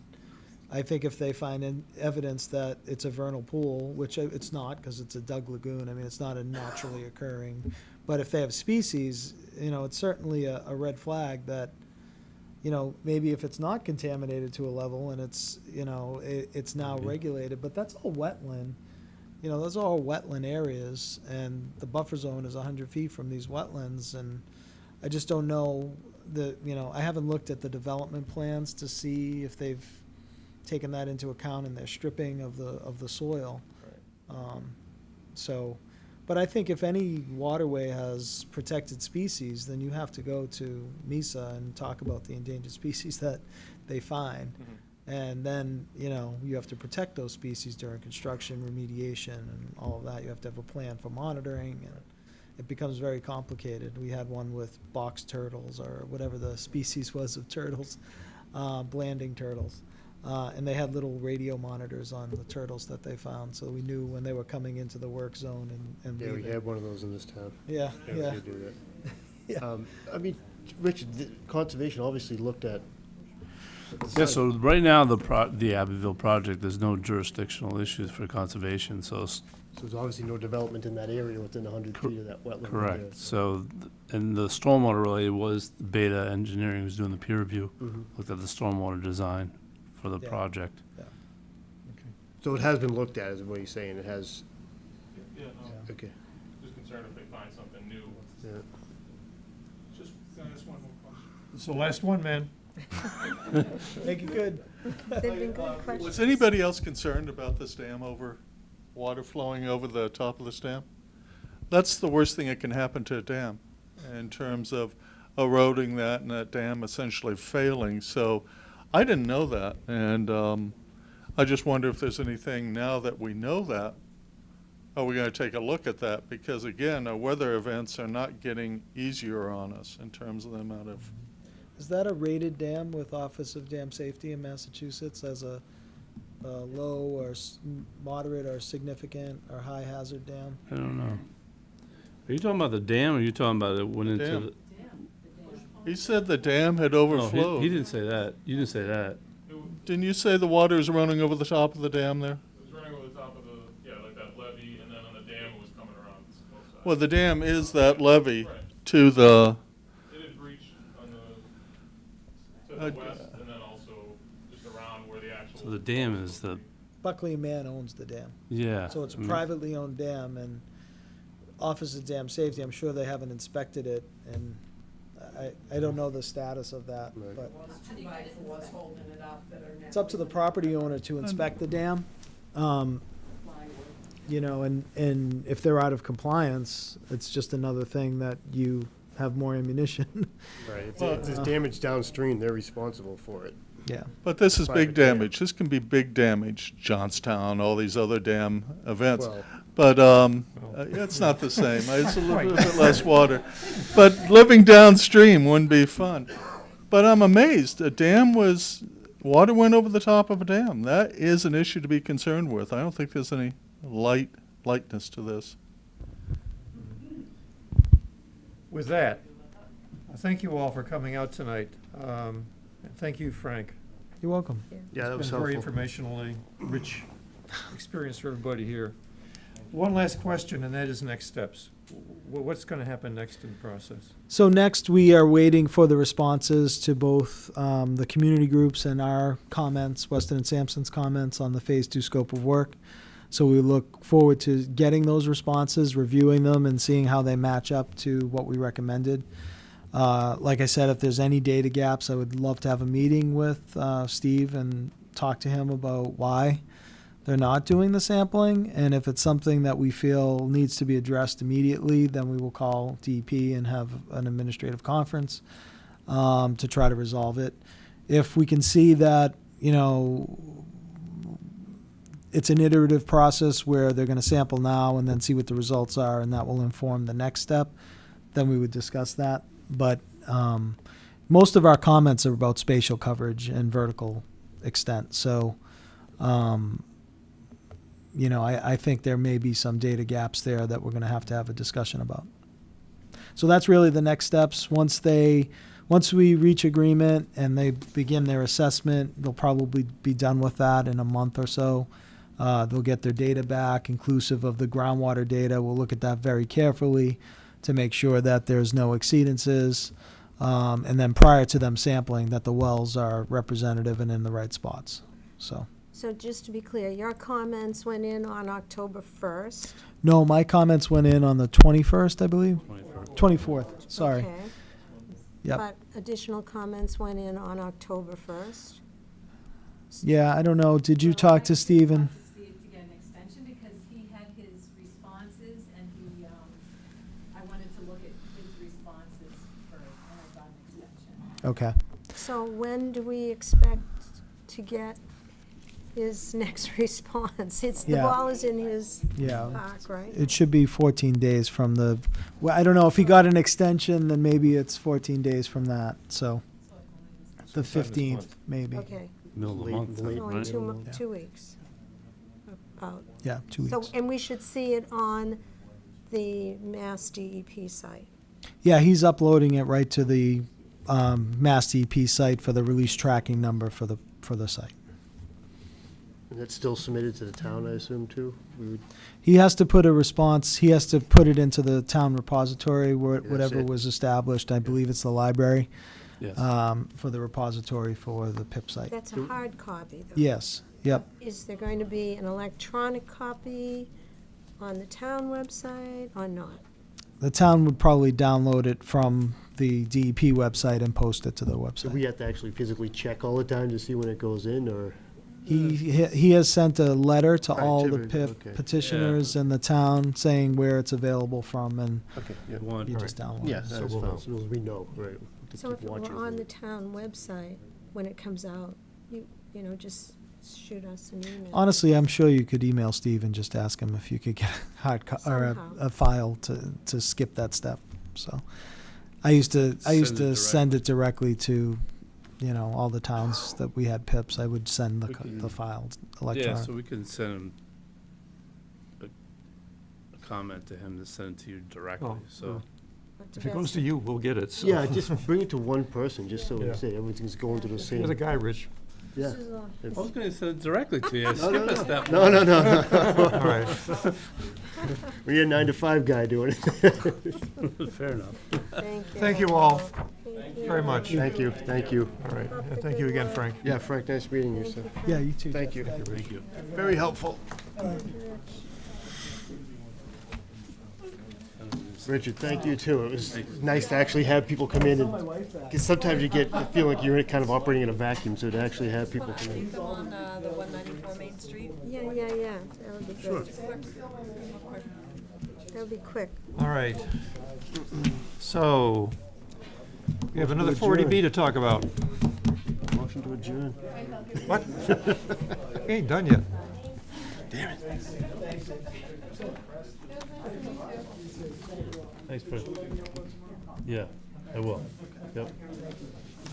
I think if they find evidence that it's a vernal pool, which it's not, because it's a dug lagoon, I mean, it's not a naturally occurring, but if they have species, it's certainly a red flag that, maybe if it's not contaminated to a level and it's, it's now regulated, but that's all wetland. Those are all wetland areas, and the buffer zone is 100 feet from these wetlands, and I just don't know I haven't looked at the development plans to see if they've taken that into account in their stripping of the soil. But I think if any waterway has protected species, then you have to go to MISA and talk about the endangered species that they find. And then, you have to protect those species during construction, remediation, and all of that. You have to have a plan for monitoring, and it becomes very complicated. We had one with box turtles, or whatever the species was of turtles, blanding turtles. And they had little radio monitors on the turtles that they found, so we knew when they were coming into the work zone and Yeah, we leaving. had one of those in this town. Yeah, Yeah, yeah. we did do that. Yeah. I mean, Richard, conservation obviously looked at the Yeah, site. so right now, the Abbeville project, there's no jurisdictional issues for conservation, so So there's obviously no development in that area within 100 feet of that wetland. area. correct. So, and the stormwater related was Beta Engineering who's doing the peer review, Mhm. looked at the stormwater design for the Yeah. project. So it has been looked at, is what you're saying, it has, Yeah, no, okay, just concerned if they find something new. yeah. Just, can I ask one more question? It's the last one, man. Make it good. They've been good questions. Was anybody else concerned about this dam water flowing over the top of this dam? That's the worst thing that can happen to a dam in terms of eroding that and that dam essentially failing. So I didn't know that, and I just wonder if there's anything now that we know that, are we going to take a look at that? Because again, our weather events are not getting easier on us in terms of the amount of. Is that a rated dam with Office of Dam Safety in Massachusetts as a low or moderate or significant or high hazard dam? I don't know. Are you talking about the dam, or are you talking about it went into dam. the? He said the dam had No, overflowed. he didn't say that. You didn't say that. Didn't you say the water is running over the top of the dam there? It was running over the top of like that levee, and then on the dam, it was coming around both sides. Well, the dam is that levee Right. to the, It had breached to Uh, the west, and then also just around where the actual. So the dam is the, Buckley and Mann owns the dam. yeah. So it's a I mean, privately owned dam, and Office of Dam Safety, I'm sure they haven't inspected it, and I don't know the status of that, Right. but Two-by-fours holding it up that are now. it's up to the property owner to inspect the dam. Plywood. And if they're out of compliance, it's just another thing that you have more ammunition. Right, if there's damage downstream, they're responsible for it. Yeah. but this is big Private dam. damage. This can be big damage, Johnstown, all these other dam events. Well, But it's not the same. It's a little bit less water. But living downstream wouldn't be fun. But I'm amazed. Water went over the top of a dam. That is an issue to be concerned with. I don't think there's any lightness to this. With that, I thank you all for coming out tonight. And thank you, Frank. You're welcome. yeah, that was It's been very helpful. informationally rich experience for everybody here. One last question, and that is next steps. What's going to happen next in the process? So next, we are waiting for the responses to both the community groups and our comments, Weston and Sampson's comments on the Phase 2 scope of work. So we look forward to getting those responses, reviewing them, and seeing how they match up to what we recommended. Like I said, if there's any data gaps, I would love to have a meeting with Steve and talk to him about why they're not doing the sampling. And if it's something that we feel needs to be addressed immediately, then we will call DEP and have an administrative conference to try to resolve it. If we can see that, it's an iterative process where they're going to sample now and then see what the results are, and that will inform the next step, then we would discuss that. But most of our comments are about spatial coverage and vertical extent. So, I think there may be some data gaps there that we're going to have a discussion about. So that's really the next steps. Once we reach agreement and they begin their assessment, they'll probably be done with that in a month or so. They'll get their data back, inclusive of the groundwater data. We'll look at that very carefully to make sure that there's no exceedances. And then prior to them sampling, that the wells are representative and in the right spots. So just to be clear, your comments went in on October 1st? No, my comments went in on the 21st, I believe. 24th, sorry. Okay. Yep. But additional comments went in on October 1st? Yeah, I don't know. Did you talk to Stephen? Steve to get an extension because he had his responses and I wanted to look at his responses first and I got an extension. Okay. So when do we expect to get his next response? The Yeah. ball is in his Yeah. park, right? It should be 14 days from the, well, I don't know, if he got an extension, then maybe it's 14 days from that, so the 15th, maybe. Okay, Middle of the month, late- only right? 2 weeks. About. Yeah, 2 So, weeks. and we should see it on the Mass DEP site. Yeah, he's uploading it right to the Mass DEP site for the release tracking number for the site. And that's still submitted to the town, I assume, too? He has to put a response, he has to put it into the town repository, That's whatever it. was established, I believe it's the library, Yes. for the repository for the PIP site. That's a hard copy, though. Yes, yep. Is there going to be an electronic copy on the town website or not? The town would probably download it from the DEP website and post it to the So we website. have to actually physically check all the time to see when it goes in, or? He has sent a letter to Right, all the to- PIP okay. petitioners in the town saying where it's available from, and Okay, yeah. One- you just download Yeah, it. that's we'll fine, know. so we know, right? to So keep if it watching. were on the town website, when it comes out, just shoot us an email. Honestly, I'm sure you could email Steve and just ask him if you could get a hard or Somehow. a file to skip that step. So I used to Send it send it directly to, all the towns that we had PIPs. I would send We can- the file Yeah, electronic. so we can send him a comment to him to send it to you directly, Oh, so. But the If it goes best- to you, we'll get it, so. Yeah, just bring it to one person, just so we Yeah. say everything's going to the same. You're the guy, Rich. Yeah. This is a- If- I was gonna send it directly to you, No, skip no, a no. step. No, no, no, no. All right. We're a 9-to-5 guy doing it. Fair enough. Thank you all Thank you. very much. Thank you, thank you. All right, and thank you again, Frank. Yeah, Frank, nice meeting you, sir. Yeah, you too. Thank you. Thank you. Very helpful. Richard, thank you too. It was nice to actually have people come in and, because sometimes you feel like you're kind of operating in a vacuum, so to actually have people come in. on the 194 Main Street. Yeah, that would be good. That would be quick. All right. So, we have another to 40B to talk about. Motion to adjourn. What? We ain't done yet. Thanks, Fred. Yeah, I will. Yep.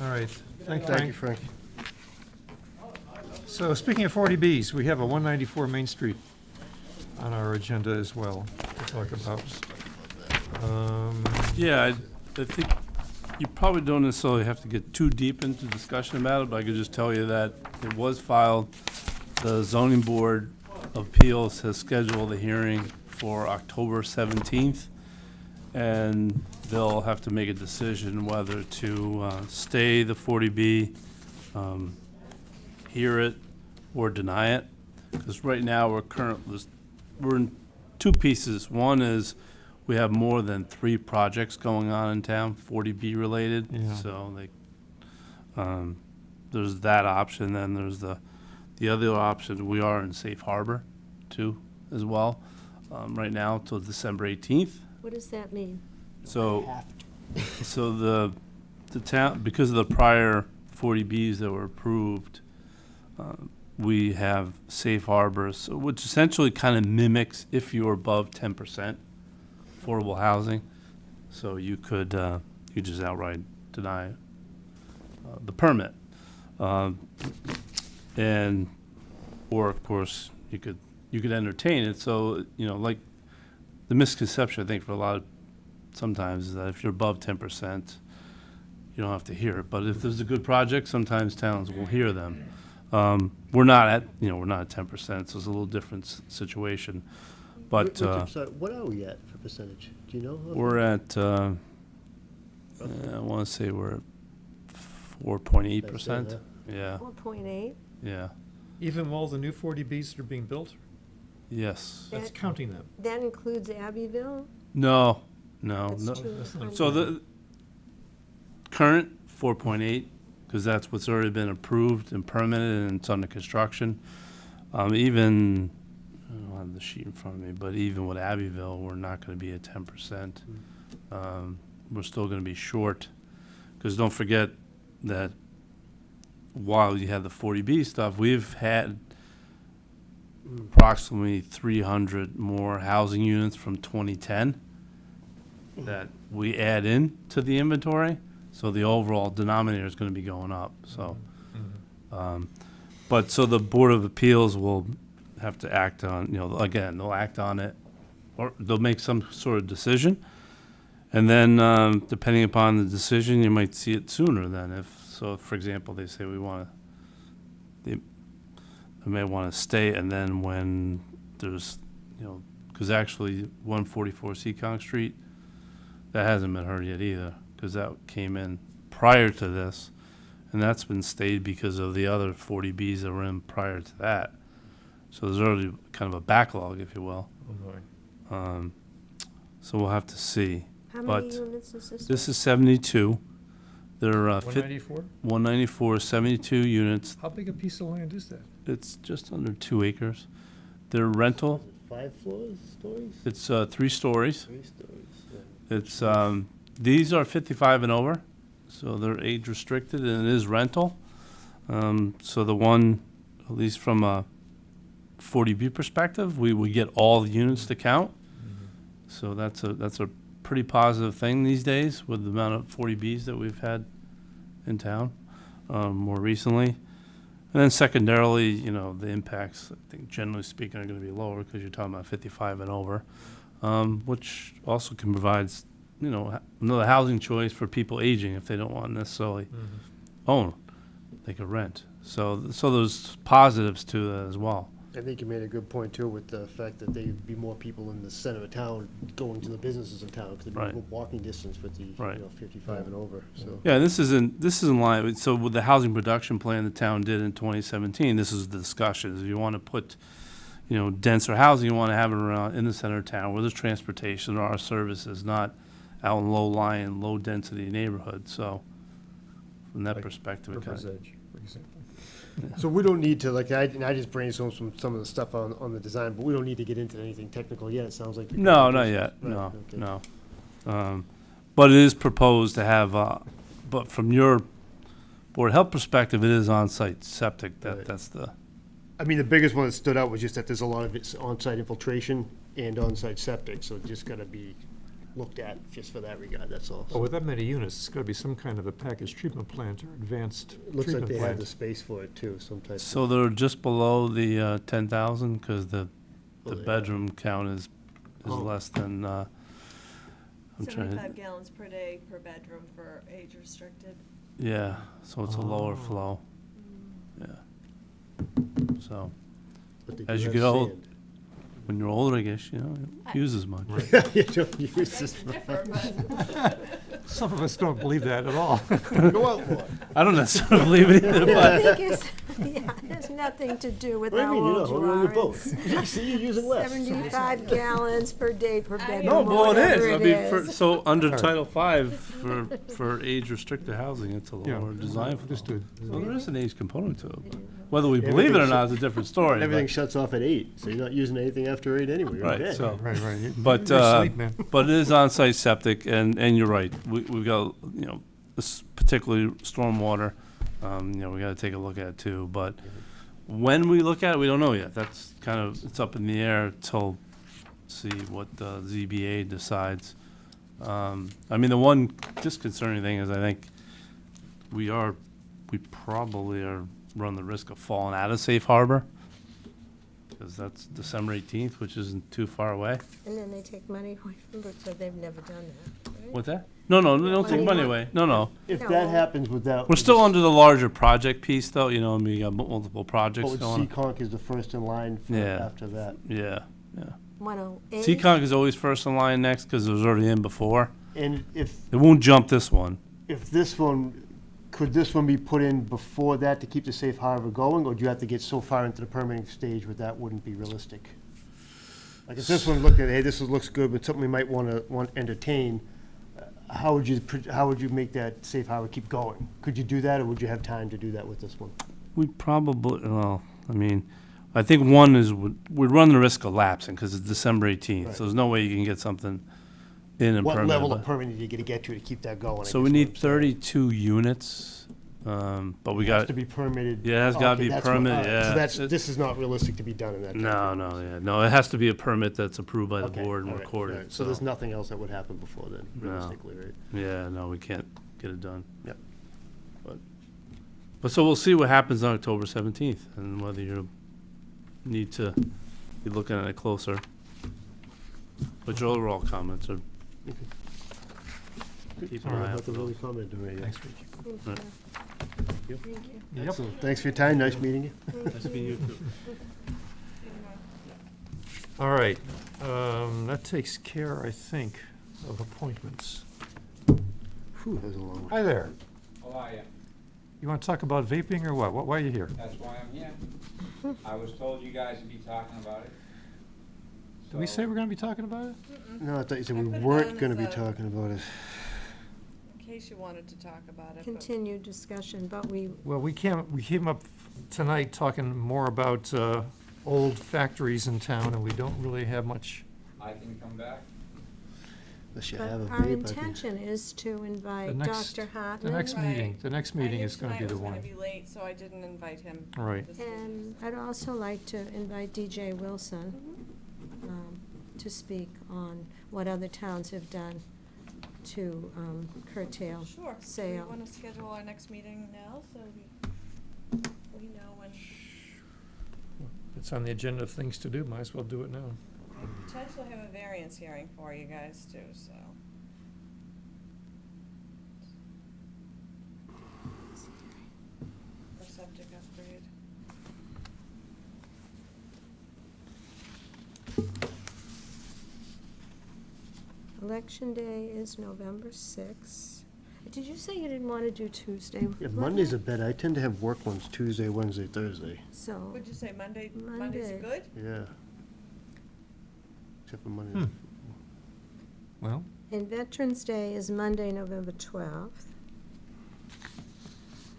All right. Thank Thank you, Frank. Frank. So speaking of 40Bs, we have a 194 Main Street on our agenda as well to talk about. Yeah, I think you probably don't necessarily have to get too deep into discussion about it, but I could just tell you that it was filed. The zoning board of appeals has scheduled a hearing for October 17th, and they'll have to make a decision whether to stay the 40B, hear it, or deny it. Because right now, we're in two pieces. One is we have more than 3 projects going on in town, 40B related. Yeah. So there's that option. Then there's the other option. We are in safe harbor, too, as well. Right now till December 18th. What does that mean? So, so the town, because of the prior 40Bs that were approved, we have safe harbors, which essentially kind of mimics if you're above 10% affordable housing. So you could just outright deny the permit, and or of course you could entertain it. So like the misconception I think for a lot of sometimes is that if you're above 10%, you don't have to hear it. But if there's a good project, sometimes towns will hear them. We're not at 10%, so it's a little different situation. But Sorry, what are we at for percentage? Do you know? we're at, I want to say we're at 4.8%. Yeah, 4.8? yeah, Even while the new 40Bs are being built? yes. That's counting them. That includes Abbeville? No. That's No. 200. So the current 4.8, because that's what's already been approved and permitted and it's under construction. Even, I don't have the sheet in front of me, but even with Abbeville, we're not going to be at 10%. We're still going to be short, because don't forget that while you have the 40B stuff, we've had approximately 300 more housing units from 2010 that we add in to the inventory, so the overall denominator is going to be going up. So, but so the Board of Appeals will have to act on, again, they'll act on it, or they'll make some sort of decision, and then depending upon the decision, you might see it sooner than if. So, for example, they say they may want to stay, and then when there's, because actually 144 Seekonk Street, that hasn't been heard yet either, because that came in prior to this, and that's been stayed because of the other 40Bs that were in prior to that. So there's already kind of a backlog, if you will. Oh, boy. So we'll have to see. How But many units is this? This is 72. They're 194? 194, 72 units. How big a piece of land is that? It's just under 2 acres. They're rental. 5 stories? It's 3 stories. 3 stories. It's these are 55 and over, so they're age restricted, and it is rental. So the one, at least from a 40B perspective, we get all the units to count. So that's a pretty positive thing these days with the amount of 40Bs that we've had in town more recently. And then secondarily, the impacts, I think generally speaking, are going to be lower because you're talking about 55 and over, which also can provide, another housing choice for people aging if they don't want to necessarily own. They could rent. So there's positives to that as well. I think you made a good point, too, with the fact that there'd be more people in the center of town going to the businesses in town, because there'd be Right. more walking distance with the, Right. 55 and over, so. Yeah, this is in line, so with the housing production plan the town did in 2017, this is the discussion. If you want to put, denser housing, you want to have it around in the center of town where there's transportation, there are services, not out in low-lying, low-density neighborhoods. So from that Like perspective, it River's kind Edge, for example. So we don't need to, I just brainstormed some of the stuff on the design, but we don't need to get into anything technical yet, it sounds like. No, not yet, Right, no, okay. no. But it is proposed to have, but from your Board of Health perspective, it is on-site septic, Right. that's the, I mean, the biggest one that stood out was just that there's a lot of it's on-site infiltration and on-site septic, so it just gotta be looked at just for that regard, that's all. Well, with that many units, it's got to be some kind of a package treatment plant or advanced It looks like treatment they have the plant. space for it too, some type of. so they're just below the 10,000, because the Oh, they are. bedroom count is Oh. less than, I'm trying, 75 gallons per day per bedroom for age restricted. yeah, so it's a lower Oh. flow, yeah. So, But they as do you have get old- sand. When you're older, I guess, you don't use as much. You don't use this. Some of us don't believe that at all. Go out more. I don't necessarily believe it either, but I think it's, yeah, it has nothing to do with What do you how mean, you're not old you holding on your are. boat? It's See, you're using less. 75 gallons per day per bedroom, no, well, it whatever is. I it mean, is. so under All right. Title V for age-restricted housing, it's a Yeah, lower design flow. understood. So there is an age component to it. But whether we believe it or not is a different story. Everything but- shuts off at 8, so you're not using anything after 8 anyway. You're Right, dead. so- Right, right. But, You're asleep, man. but it is on-site septic, and you're right. We've got, this particularly stormwater, we gotta take a look at too. But when we look at it, we don't know yet. That's kind of, it's up in the air till, see what the ZBA decides. I mean, the one disconcerting thing is I think we probably run the risk of falling out of safe harbor. Because that's December 18th, which isn't too far away. And then they take money away from it, so they've never done that, right? What's that? No, they don't take money away. No. If No. that happens without. We're still under the larger project piece, though, and we got multiple But projects with going on. Seekonk is the first in line for Yeah. after that. Yeah. 108? Seekonk is always first in line next because it was already in before. And if It won't jump this one. this one, could this one be put in before that to keep the safe harbor going, or do you have to get so far into the permitting stage where that wouldn't be realistic? Like if this one looked at, hey, this looks good, but something we might want to entertain, how would you make that safe harbor keep going? Could you do that, or would you have time to do that with this one? We probably, I think one is, we'd run the risk of lapsing because it's December 18th. Right. So there's no way you can get something in and What permanent. level of but- permitting do you gotta get to keep that going? I So guess we what need I'm saying. 32 units, but we It has got, to be permitted. Yeah, it has gotta Okay, be that's what- permitted, all right. yeah. So that's, It- this is not realistic to be done in that. timeframe. no, it has to be a permit that's approved by the Okay, board and all right, all recorded. right. So there's nothing else that would happen before then, No. realistically, right? Yeah, no, we can't get it done. Yep. But so we'll see what happens on October 17th and whether you need to be looking at it closer. But your overall comments are, keep an Sorry eye out about for the really those. comment doing it. Thanks, Ricky. Thank you. you. Thank you. Yep. Excellent. Thanks for your time. Nice meeting you. Nice to meet you too. All right, that takes care, I think, of appointments. Whew, that was a long one. Hi there. How are you? You want to talk about vaping or what? Why are you here? That's why I'm here. I was told you guys would be talking about it. Did we So- say we're going to be talking about it? No, I thought you said I we put it weren't down gonna as be a- talking about it. In case you wanted to talk about it. but- Continued discussion, but we, Well, we came up tonight talking more about old factories in town, and we don't really have much. I can come back? Unless you but have a our vape, I can. intention is to invite next- Dr. The Hartman. next meeting, Right. the next I meeting knew is going to be tonight the was one. gonna be late, so I didn't invite him. Right. this evening. And I'd also like to invite DJ Wilson to speak on what other towns have done to curtail Sure. Do sale. we wanna schedule our next meeting now, so we know when, It's on the agenda of things to do, might as well do it now. potentially have a variance hearing for you guys too, so. For septic upgrade. Election day is November 6th. Did you say you didn't want to do Tuesday? Yeah, What Mondays day? are better. I tend to have work ones Tuesday, Wednesday, Thursday. So, What'd you say, Mondays Monday. are good? Yeah. Except for Monday. Well, and Veterans Day is Monday, November 12th.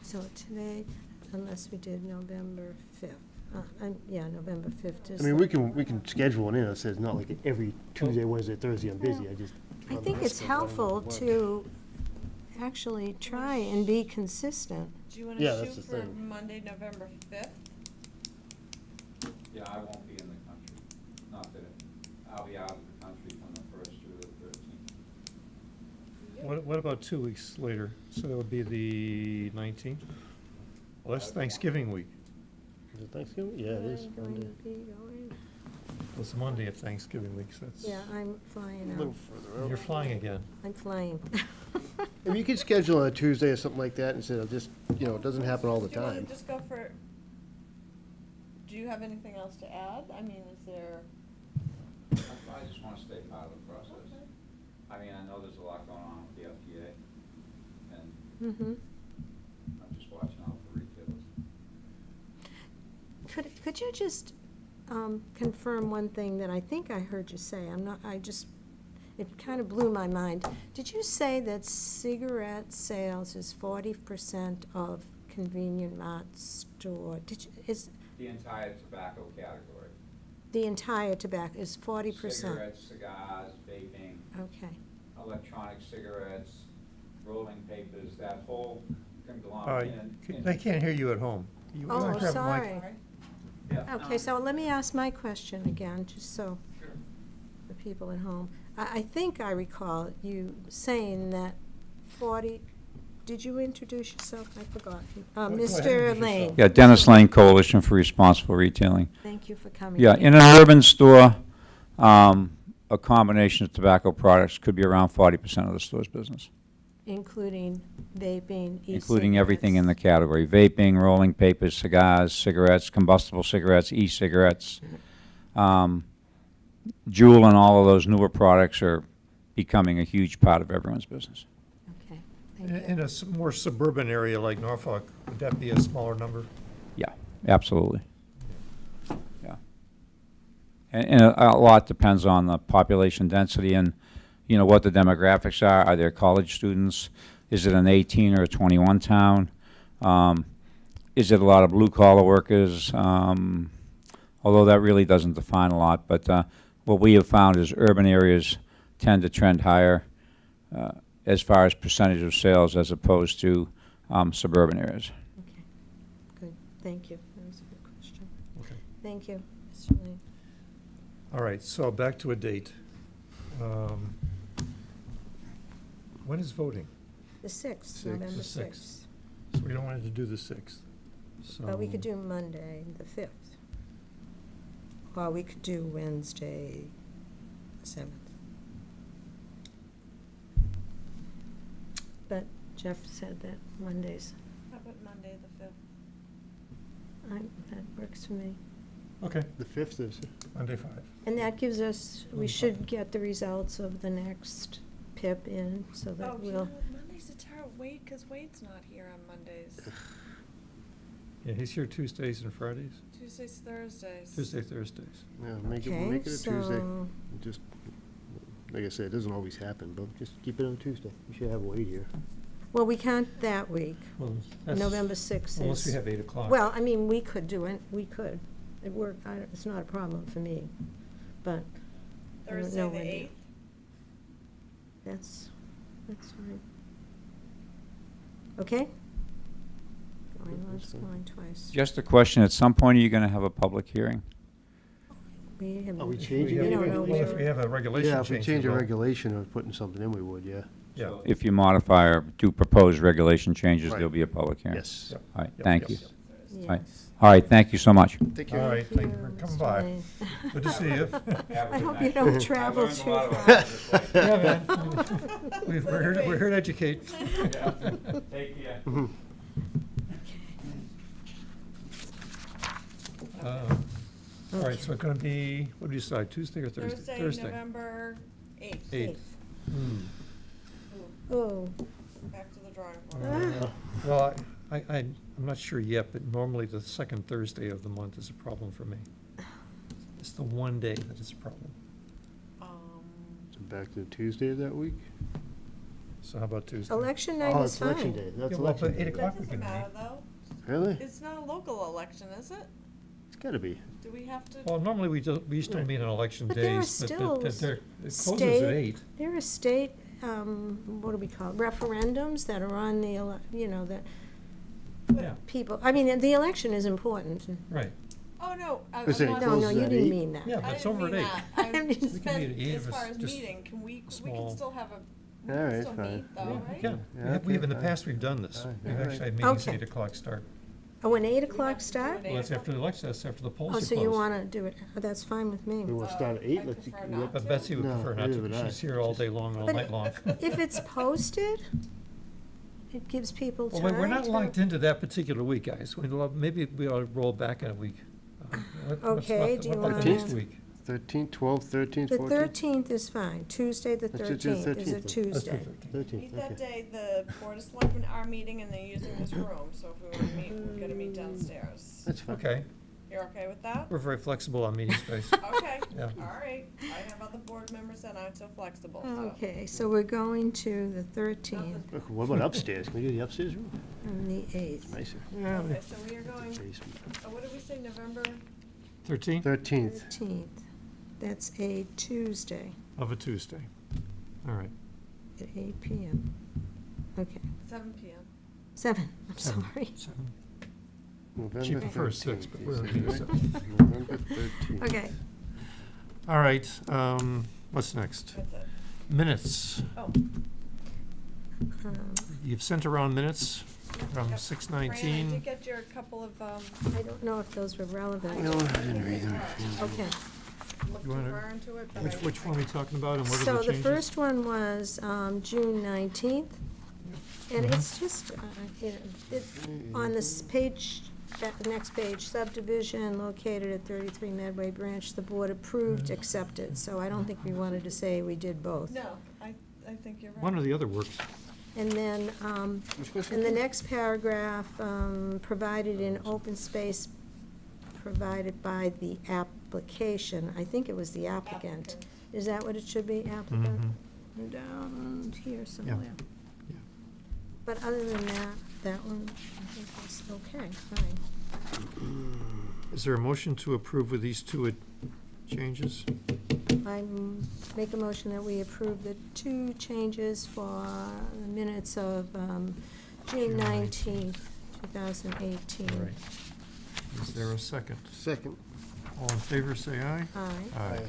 So today, unless we did November 5th. Yeah, November 5th is. I mean, the- we can schedule one in. It says not like every Tuesday, Wednesday, Thursday, I'm busy. I just. I think it's helpful to actually try and be consistent. Do you Yeah, wanna that's shoot the for thing. Monday, November 5th? Yeah, I won't be in the country. Not that, I'll be out of the country from the 1st through the 13th. what about 2 weeks later? So that would be the 19th? Well, that's Thanksgiving week. Is it Thanksgiving? Yeah, it is. I'm going to be going, Well, it's Monday of Thanksgiving week, so that's. yeah, I'm flying A little out. further out. You're flying again. I'm flying. If you could schedule on a Tuesday or something like that, and say, just, it doesn't happen all the Do you wanna time. just go for, do you have anything else to add? I mean, is there, I just want to stay part of the process. I mean, I know there's a lot going on with the FDA, and Mm-hmm. I'm just watching out for retailers. Could you just confirm one thing that I think I heard you say? It kind of blew my mind. Did you say that cigarette sales is 40% of convenient mart store? Is The entire tobacco category. the entire tobacco is 40%? Cigarettes, cigars, vaping, Okay. electronic cigarettes, rolling papers, that whole conglomerate. and- They can't hear you at home. You Oh, want to have a mic? sorry. Yeah. Okay, so let me ask my question again, just so Sure. the people at home. I think I recall you saying that 40, did you introduce yourself? I forgot. Go ahead, Mr. introduce Lane. yourself. Yeah, Dennis Lane Coalition for Responsible Retailing. Thank you for coming. Yeah, in an urban store, a combination of tobacco products could be around 40% of the store's business, Including vaping, e-cigarettes. including everything in the category: vaping, rolling papers, cigars, cigarettes, combustible cigarettes, e-cigarettes. Juul and all of those newer products are becoming a huge part of everyone's business. Okay, In thank in you. a more suburban area like Norfolk, would that be a smaller number? Yeah, absolutely. Yeah. And a lot depends on the population density and, you know, what the demographics are. Are there college students? Is it an 18 or a 21 town? Is it a lot of blue-collar workers? Although that really doesn't define a lot. But what we have found is urban areas tend to trend higher as far as percentage of sales as opposed to suburban areas. Okay, good, thank you. That was a good question. Okay. Thank you, Mr. Lane. All right, so back to a date. When is voting? The 6th, The November 6th. 6th. So we don't want to do the 6th. But we could So- do Monday, the 5th. Or we could do Wednesday, 7th. But Jeff said that Mondays, How about Monday, the 5th? that works for me. Okay, The 5th is, Monday 5. And that gives us, we should get the results of the next PIP in, so Oh, that you know, we'll, Monday's a terrible, because Wade's not here on Mondays. Yeah, he's here Tuesdays and Fridays, Tuesdays, Thursdays. Tuesday, Thursdays. yeah, make it okay, a Tuesday. so, Just, like I said, it doesn't always happen, but just keep it on Tuesday. We should have Wade here. well, we can't that week. Well, that's- November 6th is. Unless we have 8 o'clock. Well, I mean, we could do it, we could. It worked, it's not a problem for me, but I don't Thursday, know the when. 8th. That's fine. Okay? Going once, That's fine. going twice. Just a question, at some point, are you going to have a public hearing? We have. Are we If changing have- We don't know well, if where- we have a regulation Yeah, if we change a we'll- regulation of putting something in, we would, yeah. Yeah. So- If you modify or do propose regulation changes, Right. there'll be a public hearing. Yes. Yep. All right, Yep, thank you. yes. right. Yes. All right, thank you so much. Take All care. right, thank you for Mr. coming by. Lane. Good to see you. Have a I good hope you night. don't travel learned a too lot about far. legislation. Yeah, man. We're here to educate. Yeah. Take care. All right, so it's going to be, what do you decide, Tuesday or Thursday? Thursday, November 8th. 8th. Hmm. Oh, Back to the drawing board. Well, I'm not sure yet, but normally the second Thursday of the month is a problem for me. It's the one day that is a problem. So back to Tuesday of that week? So how about Tuesday? election night Oh, is it's election fine. day. That's Yeah, well, election but 8 day. o'clock That we doesn't can matter, meet. though. Really? It's not a local election, is it? It's gotta be. Do we have to? Well, normally we still meet on election But there are days, but still it closes at state- 8. There are state, what do we call it, referendums that are on the, that Yeah, people, I mean, the election is important. right. Oh, no. I'm Is it not- No, closes you at didn't 8? mean that. Yeah, I but it's didn't over at mean 8. that. I We can just meet at meant 8 as if far it's as just meeting, we small. can still have we All can right, still fine. meet, though, Yeah, right? yeah. Yeah, We have, in okay, the fine. past, we've done this. All right, We've all actually right. had meetings Okay. at 8 o'clock start. Oh, an 8 Do we have o'clock to do start? an Well, that's 8 after the election, that's after the polls Oh, are so you closed. want to do it, that's fine with me. We want to start at I 8? Let's prefer get- not But Betsy would No, prefer not neither to, would because I. she's here all day long, all But night long. If it's posted, it gives people Well, time we're not to- locked into that particular week, guys. Maybe we ought to roll back in a week. What Okay, about- do you what about wanna- next week? 13th, 12th, 13th, The 14th? 13th is fine. Tuesday, the Let's just do the 13th is a 13th then. Tuesday. 13th, Meet that okay. day, the Board of Selectmen are meeting and they're using this room, so if we wanna meet, we're gonna meet downstairs. That's fine. Okay, You're okay with that? we're very flexible on meeting space. Okay, Yeah. all right. I have other board members that aren't so flexible, so. Okay, so we're going to the 13th Look, what about upstairs? Can we do the upstairs room? and the 8th. Nicer. Okay, so we are going, Basement. what did we say, November? 13th 13th. 13th. That's a Tuesday of a Tuesday. All right. at 8 PM. Okay, 7 PM. 7, I'm Seven. sorry. Seven. November She prefers 6, 13th, but you we're said, okay with right? 7. November 13th. Okay, All right, what's next? That's it. Minutes. Oh, um, You've sent around minutes from Yep. 6:19. Fran, I did get your couple of, I don't know if those were relevant. No, I didn't read them. Okay. looked You wanna- deeper into it, but Which, I. which one are we talking about and what are So the the changes? first one was June 19th, and Mhm. it's just, you know, on this page, the next page, subdivision located at 33 Medway Branch, the board approved, Mhm. accepted, so I don't think we wanted to say we did both. No, I think you're right. One or the other works. And then, Which was in the next paragraph, provided in open space provided by the application, I think it was the applicant. Applicant. Is that what it should be, applicant? Mhm. Down here somewhere. Yeah. But other than that, that one, I think is okay, fine. Is there a motion to approve with these two changes? I make a motion that we approve the 2 changes for the minutes of June 19th, 2018. All right. Is there a second? Second. All in favor, say aye. Aye. Aye.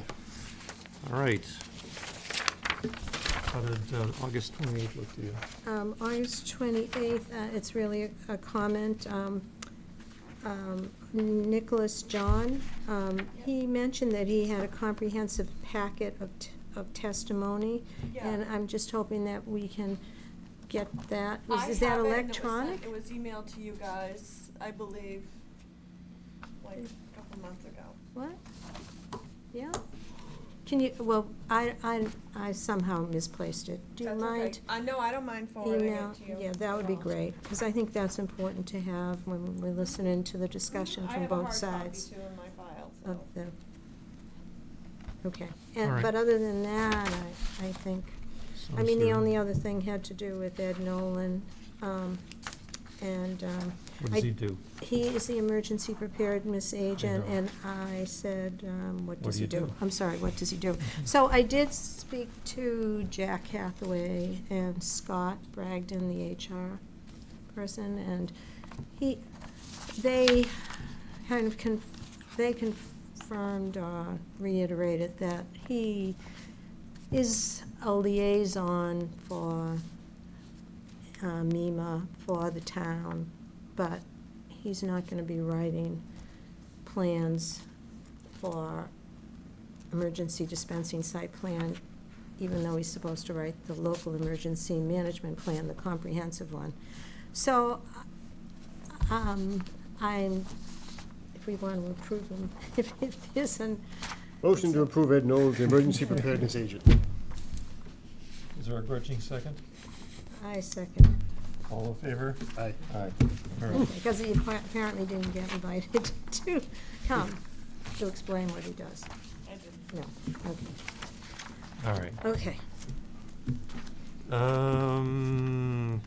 All right. How did August 28th look to you? August 28th, it's really a comment. Nicholas John, he mentioned that he had a comprehensive packet of testimony, and I'm just hoping that we can get that. Is that electronic? It was emailed to you guys, I believe, like a couple months ago. What? Yeah? Can you, well, I somehow misplaced it. Do you That's okay. mind? No, I don't mind forwarding Email? it to you. Yeah, that would be at all. great, because I think that's important to have when we're listening to the discussion I from have a both hard copy sides too in my file, so. of the, okay. All And, right. but other than that, I think, I Sounds mean, the good. only other thing had to do with Ed Nolan, and, What does he do? he is the emergency preparedness agent, know. and I said, what What does do he you do? do? I'm sorry, what does he do? So I did speak to Jack Hathaway and Scott Bragdon, the HR person, and they kind of they confirmed or reiterated that he is a liaison for MEMA for the town, but he's not gonna be writing plans for emergency dispensing site plan, even though he's supposed to write the local emergency management plan, the comprehensive one. So, if we want to approve him, if it isn't, Motion to approve Ed Nolan, the emergency preparedness agent. Is there a grudging second? I second. All in favor? Aye. Aye. All right. Because he apparently didn't get invited to come to explain what he does. I did. No, okay. All right. Okay.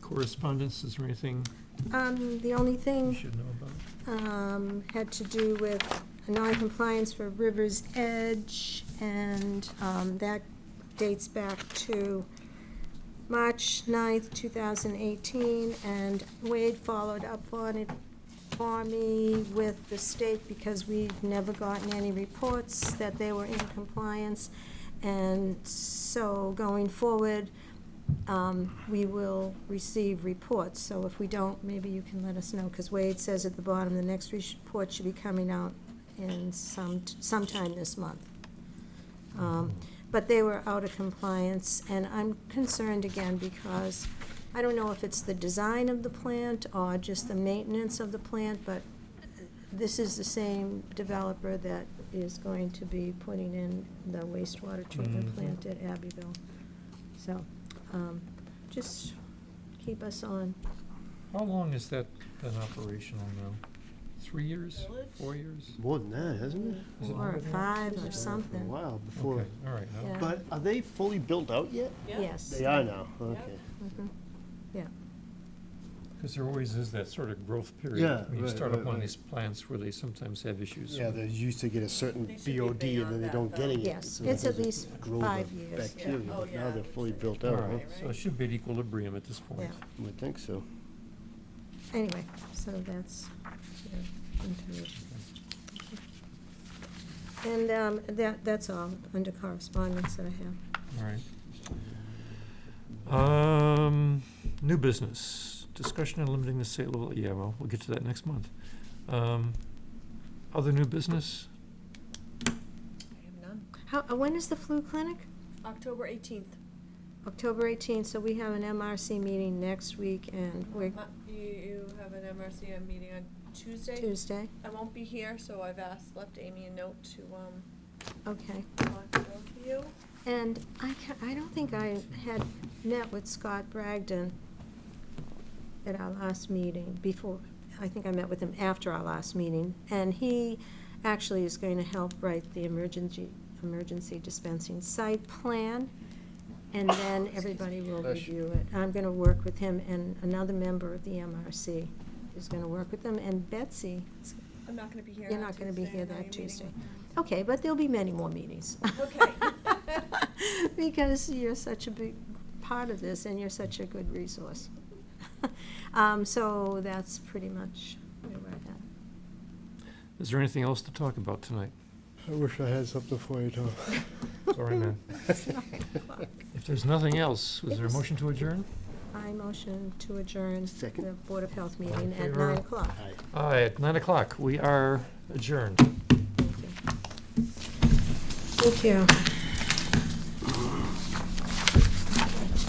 Correspondence, is there anything The only you thing should know about? had to do with noncompliance for River's Edge, and that dates back to March 9th, 2018, and Wade followed up on it for me with the state because we've never gotten any reports that they were in compliance. And so going forward, we will receive reports. So if we don't, maybe you can let us know, because Wade says at the bottom, the next report should be coming out in sometime this month. But they were out of compliance, and I'm concerned again because I don't know if it's the design of the plant or just the maintenance of the plant, but this is the same developer that is going to be putting in the wastewater treatment Mhm. plant at Abbeville. So, just keep us on. How long has that been operational now? 3 years? Village? 4 years? More than that, hasn't it? Is it Or longer than that? 5 or A something. while before. Okay, all right. now- Yeah. But are they fully built out yet? Yeah. Yes. They are now, okay. Mhm. Yeah. Because there always is that sort of growth period. Yeah, When you right, start up right, one of right. these plants where they sometimes have issues. Yeah, they used to get a certain They should be BOD and then beyond they that, don't get though. it. Yes, so it's it at doesn't least grow 5 the years. Bacteria, Yeah. Oh, but now yeah. they're fully built All out, huh? right, so it should be at equilibrium at this point. Yeah. I would think so. Anyway, so that's your information. And that's all under correspondence that I have. All right. New business, discussion on limiting the sale of, yeah, well, we'll get to that next month. Other new business? I have none. When is the flu clinic? October 18th. October 18th, so we have an MRC meeting next week, and we're You have an MRC meeting on Tuesday? Tuesday. I won't be here, so I've left Amy a note to, Okay. want to go to you. And I don't think I had met with Scott Bragdon at our last meeting before. I think I met with him after our last meeting, and he actually is going to help write the emergency dispensing site plan, and then everybody will review it. I'm gonna work with him, and another member of the MRC is gonna work with them, and Betsy, I'm not gonna be here you're on not gonna be Tuesday. here I know that you're meeting Tuesday. with them. Okay, but there'll be many more meetings. Okay. Because you're such a big part of this, and you're such a good resource. So that's pretty much where we're at. Is there anything else to talk about tonight? I wish I had something for you, Tom. Sorry, man. It's 9 o'clock. If there's nothing else, is there a motion to adjourn? I motion to adjourn Second. the Board of Health All in meeting at favor? 9 o'clock. Aye, at 9 o'clock, we are adjourned. Thank you.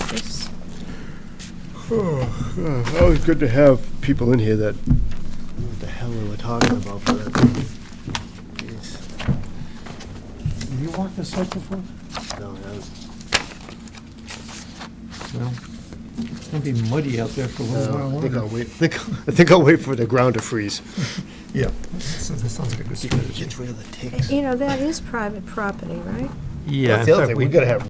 This- Always good to have people in here that knew what the hell they were talking about, but jeez. Have you walked this site before? No, I haven't. Well, it's gonna be muddy out there for a little while I think longer. I'll wait, I think I'll wait for the ground to freeze. Yeah, that sounds like a good strategy. Gets rid of the ticks. You know, that is private property, right? Yeah, That's in the other fact, thing, we gotta have